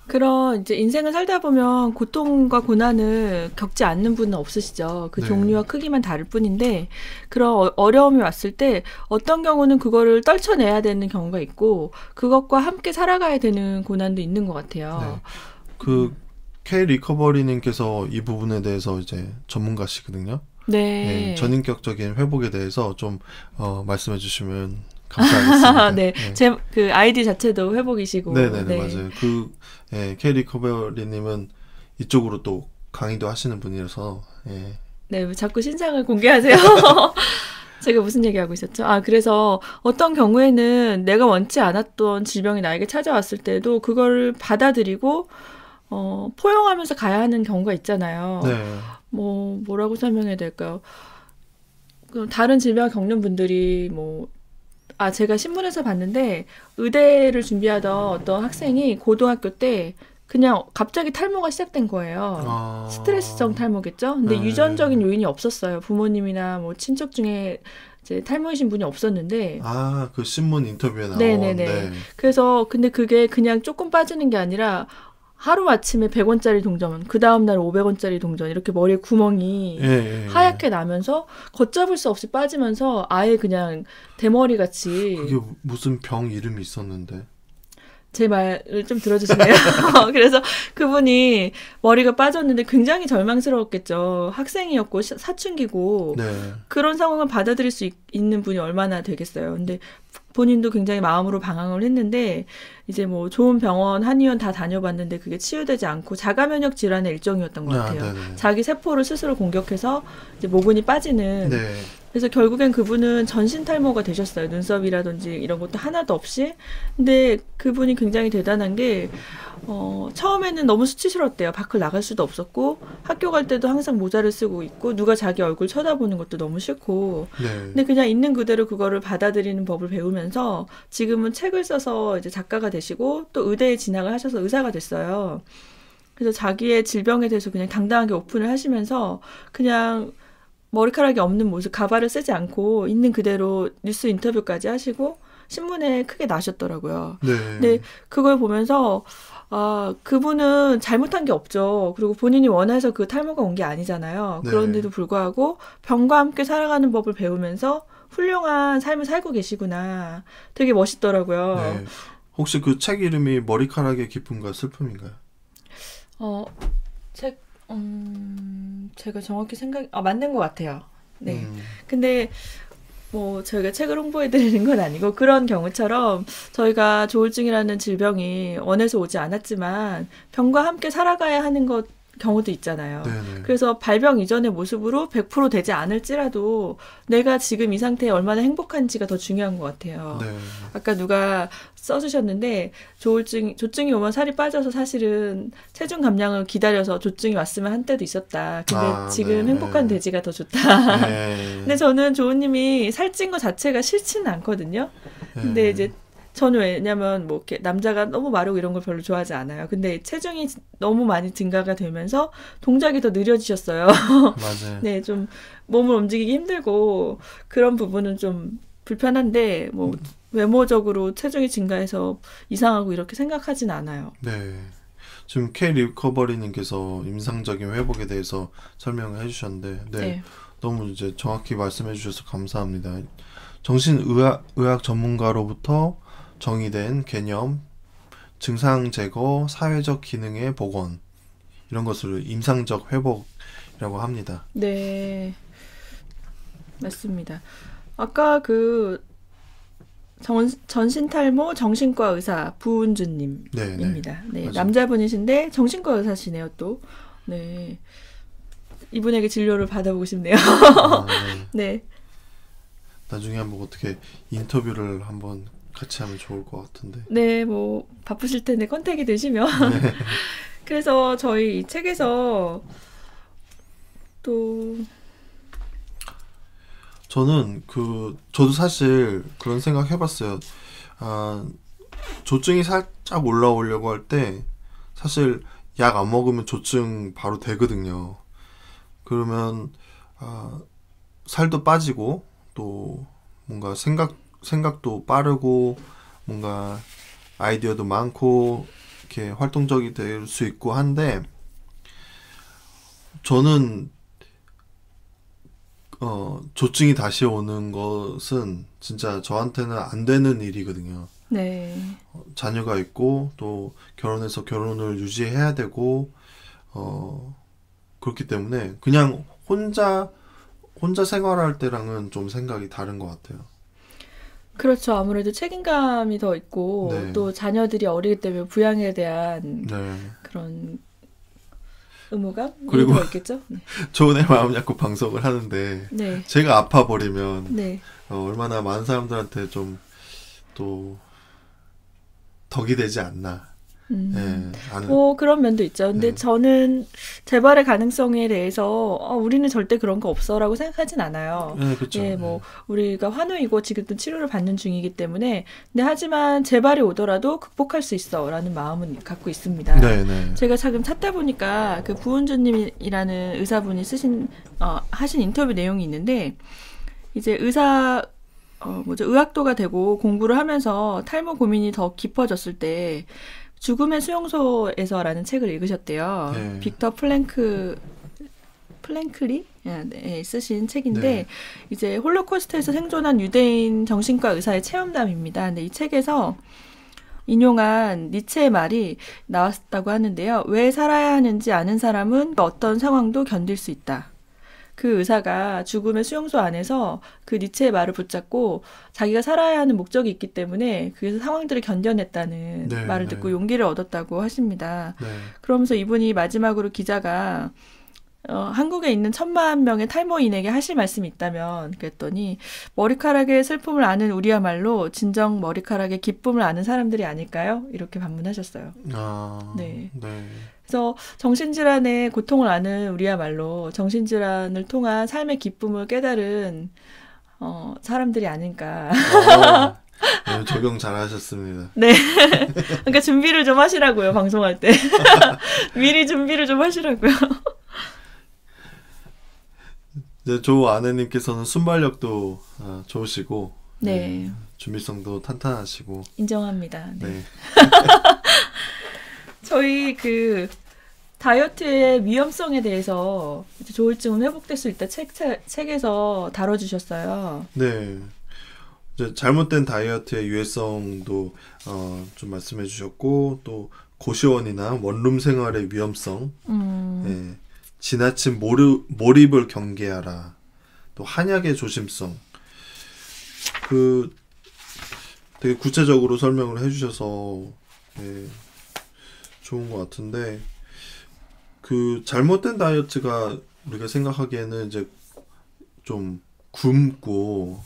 그런 이제 인생을 살다 보면 고통과 고난을 겪지 않는 분은 없으시죠. 그 네. 종류와 크기만 다를 뿐인데 그런 어려움이 왔을 때 어떤 경우는 그거를 떨쳐내야 되는 경우가 있고 그것과 함께 살아가야 되는 고난도 있는 것 같아요. 그 K 리커버리님께서 이 부분에 대해서 이제 전문가시거든요. 네. 전인격적인 회복에 대해서 좀 말씀해 주시면 감사하겠습니다. 네. 제 그 아이디 자체도 회복이시고. 네네네, 네. 맞아요. K 리커버리님은 이쪽으로 또 강의도 하시는 분이라서, 예. 네, 왜 자꾸 신상을 공개하세요? 제가 무슨 얘기하고 있었죠? 그래서 어떤 경우에는 내가 원치 않았던 질병이 나에게 찾아왔을 때도 그걸 받아들이고, 포용하면서 가야 하는 경우가 있잖아요. 네. 뭐라고 설명해야 될까요? 다른 질병을 겪는 분들이 제가 신문에서 봤는데 의대를 준비하던 어떤 학생이 고등학교 때 그냥 갑자기 탈모가 시작된 거예요. 스트레스성 탈모겠죠? 근데 유전적인 요인이 없었어요. 부모님이나 친척 중에 이제 탈모이신 분이 없었는데. 그 신문 인터뷰에 나온. 네네네. 네. 그래서 근데 그게 그냥 조금 빠지는 게 아니라 하루아침에 100원짜리 동전, 그 다음날 500원짜리 동전 이렇게 머리에 구멍이 하얗게 나면서 걷잡을 수 없이 빠지면서 아예 그냥 대머리같이. 그게 무슨 병 이름이 있었는데. 제 말을 좀 들어주시네요. 그래서 그분이 머리가 빠졌는데 굉장히 절망스러웠겠죠. 학생이었고 사춘기고 그런 상황을 받아들일 수 있는 분이 얼마나 되겠어요. 근데 본인도 굉장히 마음으로 방황을 했는데 이제 좋은 병원, 한의원 다 다녀봤는데 그게 치유되지 않고 자가면역 질환의 일종이었던 것 같아요. 자기 세포를 스스로 공격해서 이제 모근이 빠지는. 그래서 결국엔 그분은 전신 탈모가 되셨어요. 눈썹이라든지 이런 것도 하나도 없이. 근데 그분이 굉장히 대단한 게 처음에는 너무 수치스러웠대요. 밖을 나갈 수도 없었고 학교 갈 때도 항상 모자를 쓰고 있고 누가 자기 얼굴 쳐다보는 것도 너무 싫고. 근데 그냥 있는 그대로 그거를 받아들이는 법을 배우면서 지금은 책을 써서 이제 작가가 되시고 또 의대에 진학을 하셔서 의사가 됐어요. 그래서 자기의 질병에 대해서 그냥 당당하게 오픈을 하시면서 그냥 머리카락이 없는 모습, 가발을 쓰지 않고 있는 그대로 뉴스 인터뷰까지 하시고 신문에 크게 나셨더라고요. 근데 그걸 보면서 그분은 잘못한 게 없죠. 그리고 본인이 원해서 그 탈모가 온 게 아니잖아요. 그런데도 불구하고 병과 함께 살아가는 법을 배우면서 훌륭한 삶을 살고 계시구나. 되게 멋있더라고요. 혹시 그 책 이름이 머리카락의 기쁨과 슬픔인가요? 제가 정확히 맞는 것 같아요. 네. 근데 저희가 책을 홍보해드리는 건 아니고 그런 경우처럼 저희가 조울증이라는 질병이 원해서 오지 않았지만 병과 함께 살아가야 하는 것 경우도 있잖아요. 네네. 그래서 발병 이전의 모습으로 100% 되지 않을지라도 내가 지금 이 상태에 얼마나 행복한지가 더 중요한 것 같아요. 네. 아까 누가 써주셨는데 조증이 오면 살이 빠져서 사실은 체중 감량을 기다려서 조증이 왔으면 한때도 있었다. 근데 지금 네. 행복한 돼지가 더 좋다. 네. 근데 저는 조우님이 살찐 거 자체가 싫지는 않거든요. 근데 네. 이제 저는 왜냐면 뭐 이렇게 남자가 너무 마르고 이런 걸 별로 좋아하지 않아요. 근데 체중이 너무 많이 증가가 되면서 동작이 더 느려지셨어요. 맞아요. 네, 좀 몸을 움직이기 힘들고 그런 부분은 좀 불편한데 뭐 외모적으로 체중이 증가해서 이상하고 이렇게 생각하진 않아요. 네. 지금 K 리커버리님께서 임상적인 회복에 대해서 설명을 해주셨는데, 네. 네. 너무 이제 정확히 말씀해 주셔서 감사합니다. 정신의학 전문가로부터 정의된 개념, 증상 제거, 사회적 기능의 복원, 이런 것을 임상적 회복이라고 합니다. 네. 맞습니다. 아까 그 전신탈모 정신과 의사 부은주님입니다. 네, 맞아요. 남자분이신데 정신과 의사시네요 또. 네, 이분에게 진료를 받아보고 싶네요. 아, 네. 네, 나중에 한번 어떻게 인터뷰를 한번 같이 하면 좋을 것 같은데. 네, 뭐 바쁘실 텐데 컨택이 되시면. 네. 그래서 저희 이 책에서 또 저는 저도 사실 그런 생각 해봤어요. 아, 조증이 살짝 올라오려고 할 때 사실 약 안 먹으면 조증 바로 되거든요. 그러면 살도 빠지고 또 뭔가 생각도 빠르고 뭔가 아이디어도 많고 이렇게 활동적이 될 수 있고 한데 저는 조증이 다시 오는 것은 진짜 저한테는 안 되는 일이거든요. 네, 자녀가 있고 또 결혼해서 결혼을 유지해야 되고 그렇기 때문에 그냥 혼자 생활할 때랑은 좀 생각이 다른 것 같아요. 그렇죠. 아무래도 책임감이 더 있고 네. 또 자녀들이 어리기 때문에 부양에 대한 네. 그런 의무감 그리고 더 있겠죠. 네. 좋은의 마음 약국 방송을 하는데 네. 제가 아파 버리면 네. 얼마나 많은 사람들한테 좀 또 덕이 되지 않나. 네, 뭐 그런 면도 있죠. 근데 네. 저는 재발의 가능성에 대해서 우리는 절대 그런 거 없어라고 생각하진 않아요. 네, 그렇죠. 예, 뭐 우리가 환우이고 지금도 치료를 받는 중이기 때문에 근데 하지만 재발이 오더라도 극복할 수 있어라는 마음은 갖고 있습니다. 네, 네. 제가 지금 찾다 보니까 그 부은주님이라는 의사분이 하신 인터뷰 내용이 있는데 이제 의학도가 되고 공부를 하면서 탈모 고민이 더 깊어졌을 때 죽음의 수용소에서라는 책을 읽으셨대요. 네. 빅터 플랭클리 네, 쓰신 책인데 네. 이제 홀로코스트에서 생존한 유대인 정신과 의사의 체험담입니다. 근데 이 책에서 인용한 니체의 말이 나왔다고 하는데요. 왜 살아야 하는지 아는 사람은 어떤 상황도 견딜 수 있다. 그 의사가 죽음의 수용소 안에서 그 니체의 말을 붙잡고 자기가 살아야 하는 목적이 있기 때문에 그 상황들을 견뎌냈다는 네, 말을 네. 듣고 용기를 얻었다고 하십니다. 네. 그러면서 이분이 마지막으로 기자가 한국에 있는 1,000만 명의 탈모인에게 하실 말씀이 있다면 그랬더니 머리카락의 슬픔을 아는 우리야말로 진정 머리카락의 기쁨을 아는 사람들이 아닐까요? 이렇게 반문하셨어요. 네. 네. 그래서 정신질환의 고통을 아는 우리야말로 정신질환을 통한 삶의 기쁨을 깨달은 사람들이 아닐까. 네, 적용 잘하셨습니다. 네. 그러니까 준비를 좀 하시라고요. 방송할 때. 미리 준비를 좀 하시라고요. 이제 조 아내님께서는 순발력도 좋으시고 네. 준비성도 탄탄하시고 인정합니다. 네. 네. 저희 그 다이어트의 위험성에 대해서 조울증은 회복될 수 있다 책에서 다뤄주셨어요. 네. 이제 잘못된 다이어트의 유해성도 좀 말씀해 주셨고 또 고시원이나 원룸 생활의 위험성, 네. 지나친 몰입을 경계하라. 또 한약의 조심성. 되게 구체적으로 설명을 해주셔서 네, 좋은 것 같은데 그 잘못된 다이어트가 우리가 생각하기에는 이제 좀 굶고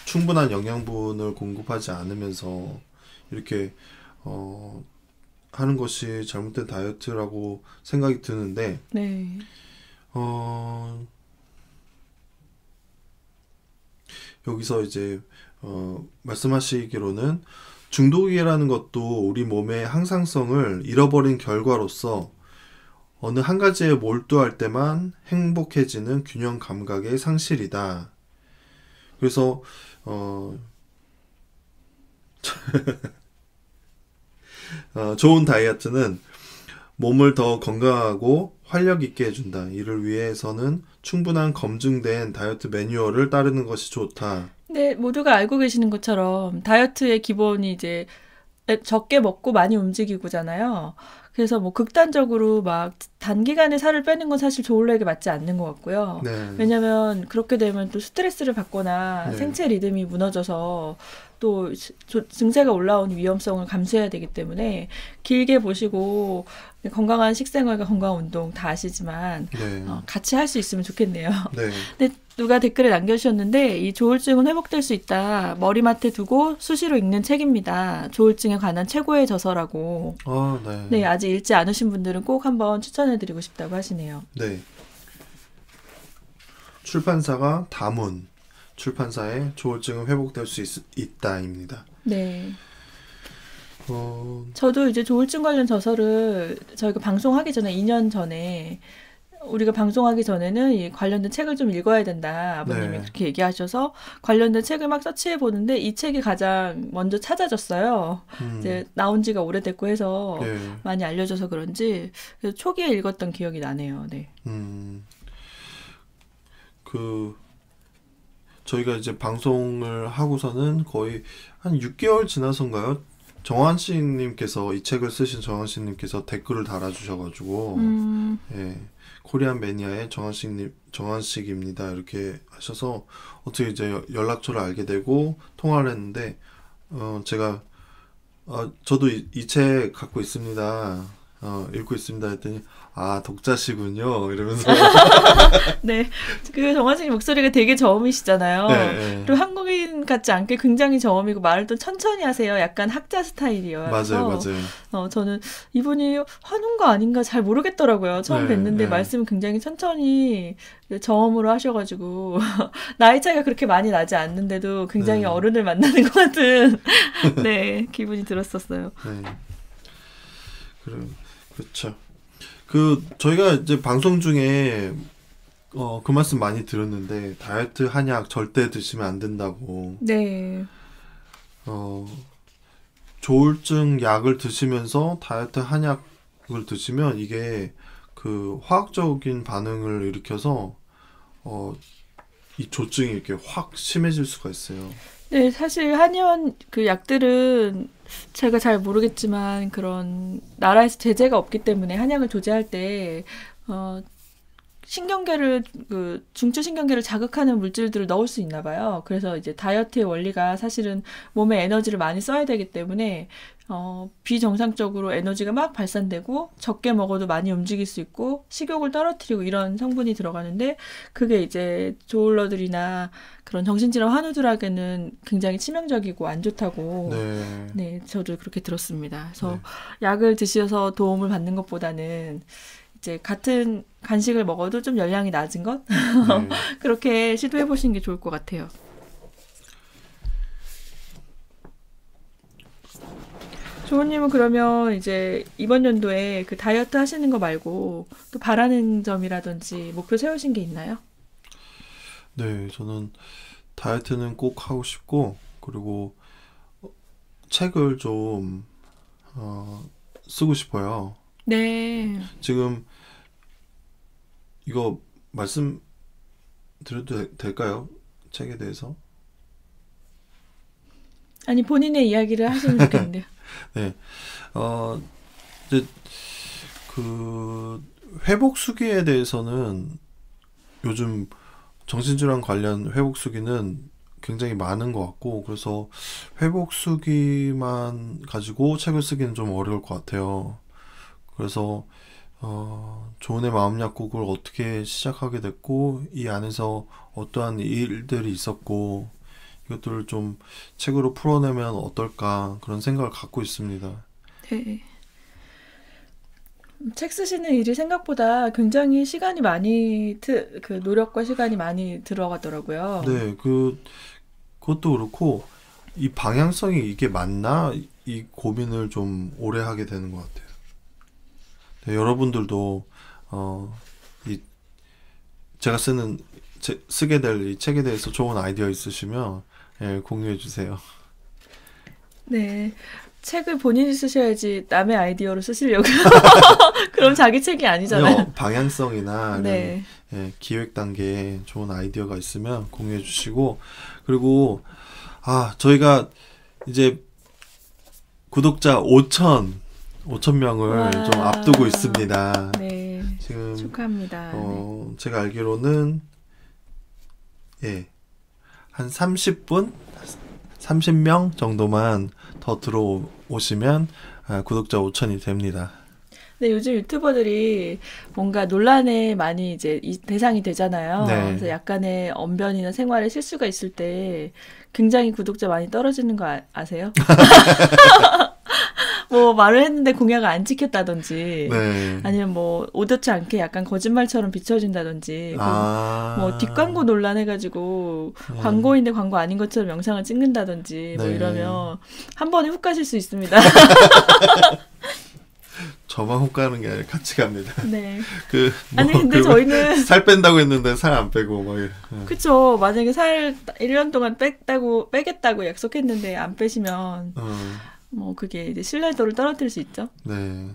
충분한 영양분을 공급하지 않으면서 이렇게 하는 것이 잘못된 다이어트라고 생각이 드는데 네. 여기서 이제 말씀하시기로는 중독이라는 것도 우리 몸의 항상성을 잃어버린 결과로서 어느 한 가지에 몰두할 때만 행복해지는 균형 감각의 상실이다. 그래서 좋은 다이어트는 몸을 더 건강하고 활력 있게 해준다. 이를 위해서는 충분한 검증된 다이어트 매뉴얼을 따르는 것이 좋다. 네, 모두가 알고 계시는 것처럼 다이어트의 기본이 이제 적게 먹고 많이 움직이고잖아요. 그래서 뭐 극단적으로 막 단기간에 살을 빼는 건 사실 저울에게 맞지 않는 것 같고요. 네. 왜냐면 그렇게 되면 또 스트레스를 받거나 네. 생체 리듬이 무너져서 또 증세가 올라오는 위험성을 감수해야 되기 때문에 길게 보시고 건강한 식생활과 건강한 운동 다 아시지만 네. 같이 할 수 있으면 좋겠네요. 네. 근데 누가 댓글에 남겨주셨는데 이 조울증은 회복될 수 있다. 머리맡에 두고 수시로 읽는 책입니다. 조울증에 관한 최고의 저서라고. 네. 네, 아직 읽지 않으신 분들은 꼭 한번 추천해드리고 싶다고 하시네요. 네. 출판사가 다문. 출판사의 조울증은 회복될 수 있다입니다. 네. 저도 이제 조울증 관련 저서를 저희가 방송하기 전에 2년 전에 우리가 방송하기 전에는 이 관련된 책을 좀 읽어야 된다. 아버님이 네. 그렇게 얘기하셔서 관련된 책을 막 서치해 보는데 이 책이 가장 먼저 찾아졌어요. 이제 나온 지가 오래됐고 해서 네. 많이 알려져서 그런지 그래서 초기에 읽었던 기억이 나네요. 네. 저희가 이제 방송을 하고서는 거의 한 6개월 지나서인가요? 정환씨님께서 이 책을 쓰신 정환씨님께서 댓글을 달아주셔가지고 예, 코리안 매니아의 정환식입니다 이렇게 하셔서 어떻게 이제 연락처를 알게 되고 통화를 했는데 제가 저도 이 책 갖고 있습니다. 읽고 있습니다 했더니 독자시군요 이러면서 네, 그 정환식 목소리가 되게 저음이시잖아요. 네. 그리고 한국인 같지 않게 굉장히 저음이고 말을 또 천천히 하세요. 약간 학자 스타일이에요. 맞아요. 저는 이분이 환웅가 아닌가 잘 모르겠더라고요. 처음 네, 뵀는데 네. 말씀을 굉장히 천천히 저음으로 하셔가지고 나이 차이가 그렇게 많이 나지 않는데도 굉장히 네. 어른을 만나는 것 같은 네 기분이 들었었어요. 네. 그렇죠. 저희가 이제 방송 중에 그 말씀 많이 들었는데 다이어트 한약 절대 드시면 안 된다고. 네. 조울증 약을 드시면서 다이어트 한약을 드시면 이게 그 화학적인 반응을 일으켜서 이 조증이 이렇게 확 심해질 수가 있어요. 네, 사실 한의원 그 약들은 제가 잘 모르겠지만 그런 나라에서 제재가 없기 때문에 한약을 조제할 때 신경계를 중추 신경계를 자극하는 물질들을 넣을 수 있나 봐요. 그래서 이제 다이어트의 원리가 사실은 몸에 에너지를 많이 써야 되기 때문에 비정상적으로 에너지가 막 발산되고 적게 먹어도 많이 움직일 수 있고 식욕을 떨어뜨리고 이런 성분이 들어가는데 그게 이제 조울러들이나 그런 정신질환 환우들에게는 굉장히 치명적이고 안 좋다고 네, 저도 그렇게 들었습니다. 그래서 약을 드셔서 도움을 받는 것보다는 이제 같은 간식을 먹어도 좀 열량이 낮은 것 그렇게 시도해 보시는 게 좋을 것 같아요. 조은님은 그러면 이제 이번 연도에 그 다이어트 하시는 거 말고 또 바라는 점이라든지 목표 세우신 게 있나요? 네, 저는 다이어트는 꼭 하고 싶고 그리고 책을 좀 쓰고 싶어요. 네. 지금 이거 말씀 드려도 될까요? 책에 대해서? 아니 본인의 이야기를 하시면 좋겠는데요. 네, 이제 그 회복 수기에 대해서는 요즘 정신질환 관련 회복 수기는 굉장히 많은 것 같고 그래서 회복 수기만 가지고 책을 쓰기는 좀 어려울 것 같아요. 그래서 조은의 마음 약국을 어떻게 시작하게 됐고, 이 안에서 어떠한 일들이 있었고, 이것들을 좀 책으로 풀어내면 어떨까, 그런 생각을 갖고 있습니다. 네. 책 쓰시는 일이 생각보다 굉장히 시간이 많이, 그 노력과 시간이 많이 들어가더라고요. 네, 그것도 그렇고, 이 방향성이 이게 맞나? 이 고민을 좀 오래 하게 되는 것 같아요. 네, 여러분들도, 이 제가 쓰게 될 이 책에 대해서 좋은 아이디어 있으시면, 예, 공유해 주세요. 네. 책을 본인이 쓰셔야지 남의 아이디어로 쓰시려고. 그럼 자기 책이 아니잖아요. 방향성이나 이런 네. 예, 기획 단계에 좋은 아이디어가 있으면 공유해 주시고, 그리고 저희가 이제 구독자 5천 명을 와. 좀 앞두고 있습니다. 네. 지금 축하합니다. 네. 제가 알기로는 예, 한 30명 정도만 더 들어오시면 구독자 5천이 됩니다. 네, 요즘 유튜버들이 뭔가 논란에 많이 이제 대상이 되잖아요. 네. 그래서 약간의 언변이나 생활에 실수가 있을 때 굉장히 구독자 많이 떨어지는 거 아세요? 뭐 말을 했는데 공약을 안 지켰다든지 네. 아니면 뭐 오도치 않게 약간 거짓말처럼 비춰진다든지 뭐 뒷광고 논란 해가지고 광고인데 광고 아닌 것처럼 영상을 찍는다든지 뭐 네. 이러면 한 번에 훅 가실 수 있습니다. 저만 훅 가는 게 아니라 같이 갑니다. 네. 아니 근데 저희는 살 뺀다고 했는데 살 안 빼고 막 그쵸. 만약에 살 1년 동안 빼겠다고 약속했는데 안 빼시면 뭐 그게 이제 신뢰도를 떨어뜨릴 수 있죠. 네.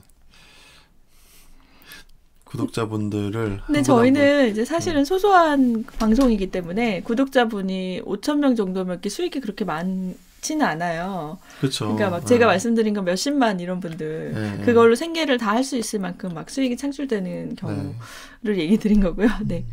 구독자분들을 근데 저희는 이제 사실은 소소한 방송이기 때문에 구독자분이 5,000명 정도면 이렇게 수익이 그렇게 많지는 않아요. 그렇죠. 그러니까 막 제가 말씀드린 건 몇십만 이런 분들 그걸로 생계를 다 할 수 있을 만큼 막 수익이 창출되는 경우를 얘기 드린 거고요. 네.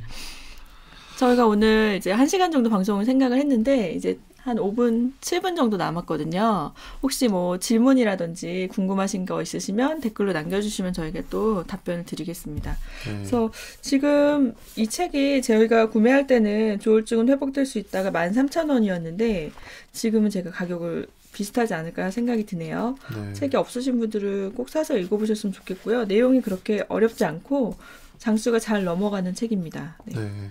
저희가 오늘 이제 1시간 정도 방송을 생각을 했는데 이제 한 5분, 7분 정도 남았거든요. 혹시 뭐 질문이라든지 궁금하신 거 있으시면 댓글로 남겨주시면 저희가 또 답변을 드리겠습니다. 그래서 지금 이 책이 저희가 구매할 때는 조울증은 회복될 수 있다가 13,000원이었는데 지금은 제가 가격을 비슷하지 않을까 생각이 드네요. 네. 책이 없으신 분들은 꼭 사서 읽어보셨으면 좋겠고요. 내용이 그렇게 어렵지 않고 장수가 잘 넘어가는 책입니다. 네. 네.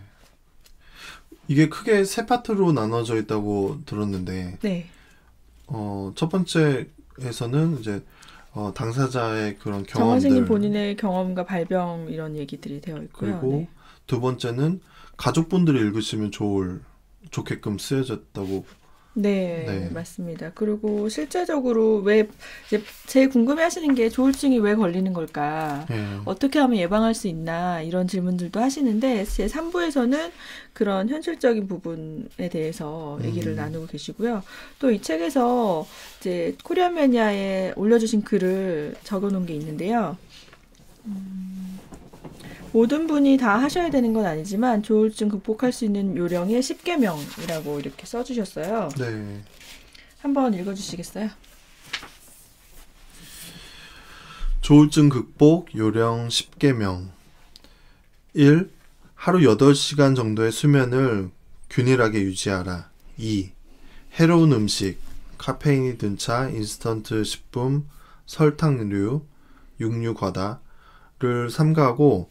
이게 크게 세 파트로 나눠져 있다고 들었는데, 네. 첫 번째에서는 이제 당사자의 그런 경험들, 정원생님 본인의 경험과 발병 이런 얘기들이 되어 있고요. 그리고 네. 두 번째는 가족분들이 읽으시면 좋게끔 쓰여졌다고. 네, 네. 맞습니다. 그리고 실제적으로 왜 이제 제일 궁금해하시는 게 조울증이 왜 걸리는 걸까? 어떻게 하면 예방할 수 있나? 이런 질문들도 하시는데 제 3부에서는 그런 현실적인 부분에 대해서 얘기를 나누고 계시고요. 또 이 책에서 이제 코리안 매니아에 올려주신 글을 적어놓은 게 있는데요. 모든 분이 다 하셔야 되는 건 아니지만 조울증 극복할 수 있는 요령의 10계명이라고 이렇게 써주셨어요. 네. 한번 읽어주시겠어요? 조울증 극복 요령 10계명 1. 하루 8시간 정도의 수면을 균일하게 유지하라. 2. 해로운 음식, 카페인이 든 차, 인스턴트 식품, 설탕류, 육류 과다를 삼가하고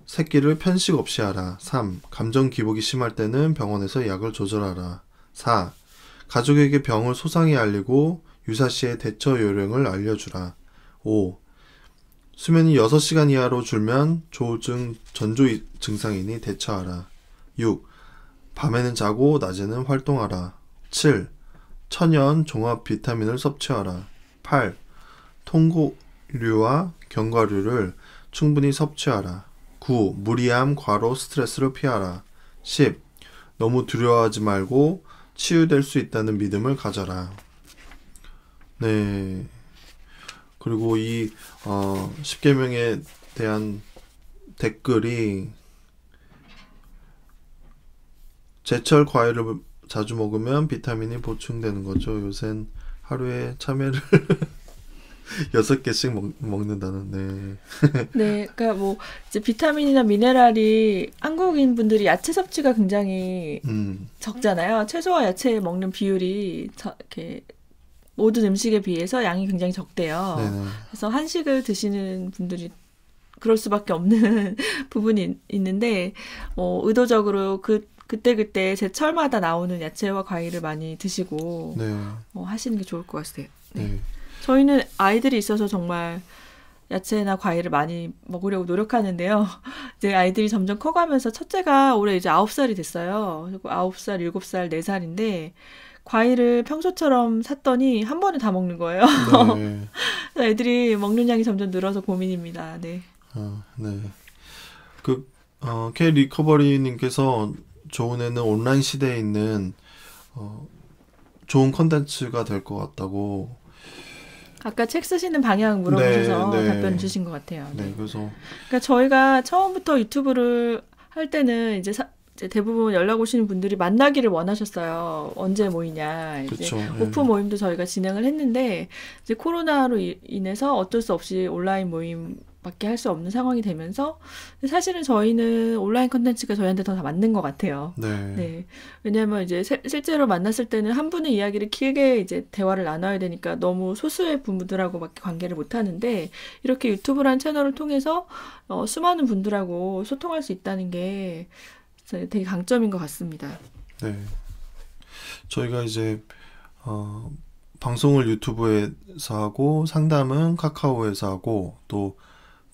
새끼를 편식 없이 하라. 3. 감정 기복이 심할 때는 병원에서 약을 조절하라. 4. 가족에게 병을 소상히 알리고 유사시에 대처 요령을 알려주라. 5. 수면이 6시간 이하로 줄면 조울증 전조 증상이니 대처하라. 6. 밤에는 자고 낮에는 활동하라. 7. 천연 종합 비타민을 섭취하라. 8. 통곡류와 견과류를 충분히 섭취하라. 9. 무리함, 과로, 스트레스를 피하라. 10. 너무 두려워하지 말고 치유될 수 있다는 믿음을 가져라. 네. 그리고 이 10계명에 대한 댓글이 제철 과일을 자주 먹으면 비타민이 보충되는 거죠. 요샌 하루에 참외를 6개씩 먹는다는. 네. 네, 그러니까 뭐 이제 비타민이나 미네랄이 한국인 분들이 야채 섭취가 굉장히 적잖아요. 채소와 야채 먹는 비율이 이렇게 모든 음식에 비해서 양이 굉장히 적대요. 네네. 그래서 한식을 드시는 분들이 그럴 수밖에 없는 부분이 있는데 의도적으로 그때 제철마다 나오는 야채와 과일을 많이 드시고 네. 하시는 게 좋을 것 같아요. 네. 네. 저희는 아이들이 있어서 정말 야채나 과일을 많이 먹으려고 노력하는데요. 이제 아이들이 점점 커가면서 첫째가 올해 이제 9살이 됐어요. 그리고 9살, 7살, 4살인데 과일을 평소처럼 샀더니 한 번에 다 먹는 거예요. 네. 애들이 먹는 양이 점점 늘어서 고민입니다. 네. 네. K 리커버리님께서 조은혜는 온라인 시대에 있는 좋은 컨텐츠가 될 것 같다고. 아까 책 쓰시는 방향 물어보셔서 네, 네. 답변을 주신 것 같아요. 네, 그래서 그러니까 저희가 처음부터 유튜브를 할 때는 이제 대부분 연락 오시는 분들이 만나기를 원하셨어요. 언제 모이냐. 이제 그쵸, 오프 모임도 저희가 진행을 했는데 이제 코로나로 인해서 어쩔 수 없이 온라인 모임밖에 할 수 없는 상황이 되면서 사실은 저희는 온라인 컨텐츠가 저희한테 더 맞는 것 같아요. 네. 네. 왜냐하면 이제 실제로 만났을 때는 한 분의 이야기를 길게 이제 대화를 나눠야 되니까 너무 소수의 분들하고밖에 관계를 못 하는데 이렇게 유튜브라는 채널을 통해서 수많은 분들하고 소통할 수 있다는 게 되게 강점인 것 같습니다. 네. 저희가 이제 방송을 유튜브에서 하고 상담은 카카오에서 하고 또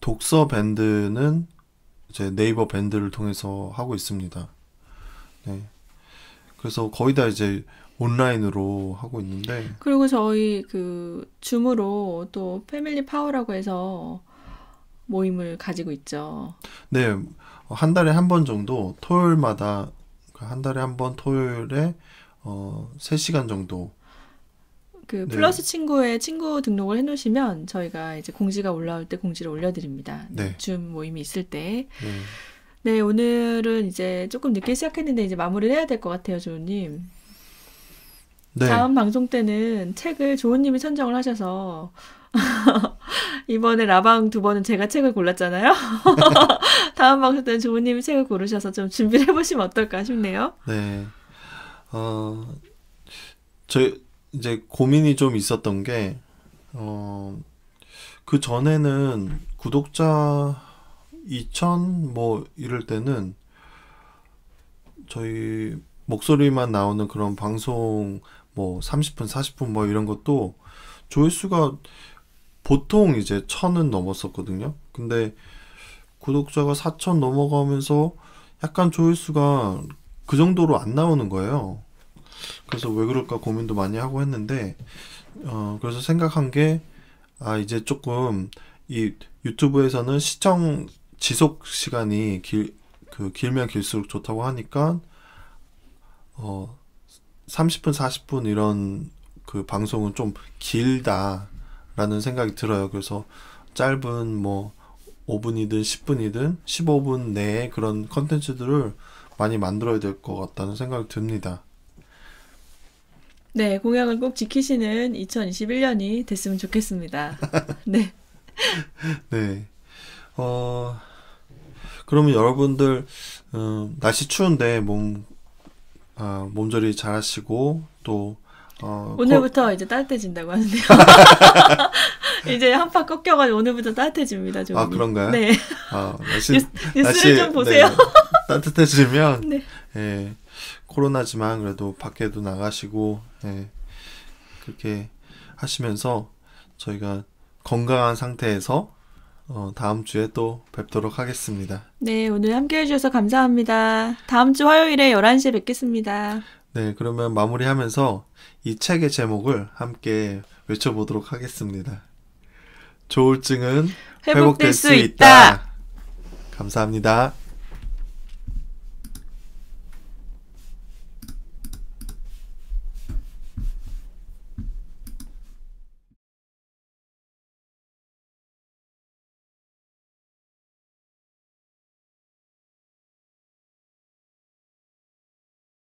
독서 밴드는 이제 네이버 밴드를 통해서 하고 있습니다. 네. 그래서 거의 다 이제 온라인으로 하고 있는데 그리고 저희 줌으로 또 패밀리 파워라고 해서 모임을 가지고 있죠. 네. 한 달에 한 번 정도 토요일마다 한 달에 한 번 토요일에 3시간 정도 플러스 친구에 친구 등록을 해놓으시면 저희가 이제 공지가 올라올 때 공지를 올려드립니다. 네. 줌 모임이 있을 때. 네. 네, 오늘은 이제 조금 늦게 시작했는데 이제 마무리를 해야 될 것 같아요, 조은님. 네. 다음 방송 때는 책을 조은님이 선정을 하셔서 이번에 라방 2번은 제가 책을 골랐잖아요. 다음 방송 때는 조은님이 책을 고르셔서 좀 준비를 해보시면 어떨까 싶네요. 네. 저희 이제 고민이 좀 있었던 게, 그 전에는 구독자 2,000 뭐 이럴 때는 저희 목소리만 나오는 그런 방송 뭐 30분, 40분 뭐 이런 것도 조회수가 보통 이제 1,000은 넘었었거든요. 근데 구독자가 4,000 넘어가면서 약간 조회수가 그 정도로 안 나오는 거예요. 그래서 왜 그럴까 고민도 많이 하고 했는데 그래서 생각한 게 이제 조금 이 유튜브에서는 시청 지속 시간이 길면 길수록 좋다고 하니까 30분, 40분 이런 그 방송은 좀 길다라는 생각이 들어요. 그래서 짧은 뭐 5분이든 10분이든 15분 내에 그런 컨텐츠들을 많이 만들어야 될 것 같다는 생각이 듭니다. 네, 공약을 꼭 지키시는 2021년이 됐으면 좋겠습니다. 네. 네. 그러면 여러분들 날씨 추운데 몸조리 잘 하시고 또 오늘부터 이제 따뜻해진다고 하는데요. 이제 한파 꺾여가지고 오늘부터 따뜻해집니다. 좀. 그런가요? 네. 뉴스를 날씨, 좀 보세요. 네, 따뜻해지면 네. 예, 코로나지만 그래도 밖에도 나가시고 그렇게 하시면서 저희가 건강한 상태에서 다음 주에 또 뵙도록 하겠습니다. 네, 오늘 함께 해주셔서 감사합니다. 다음 주 화요일에 11시에 뵙겠습니다. 네, 그러면 마무리하면서 이 책의 제목을 함께 외쳐보도록 하겠습니다. 조울증은 회복될 수 있다. 감사합니다.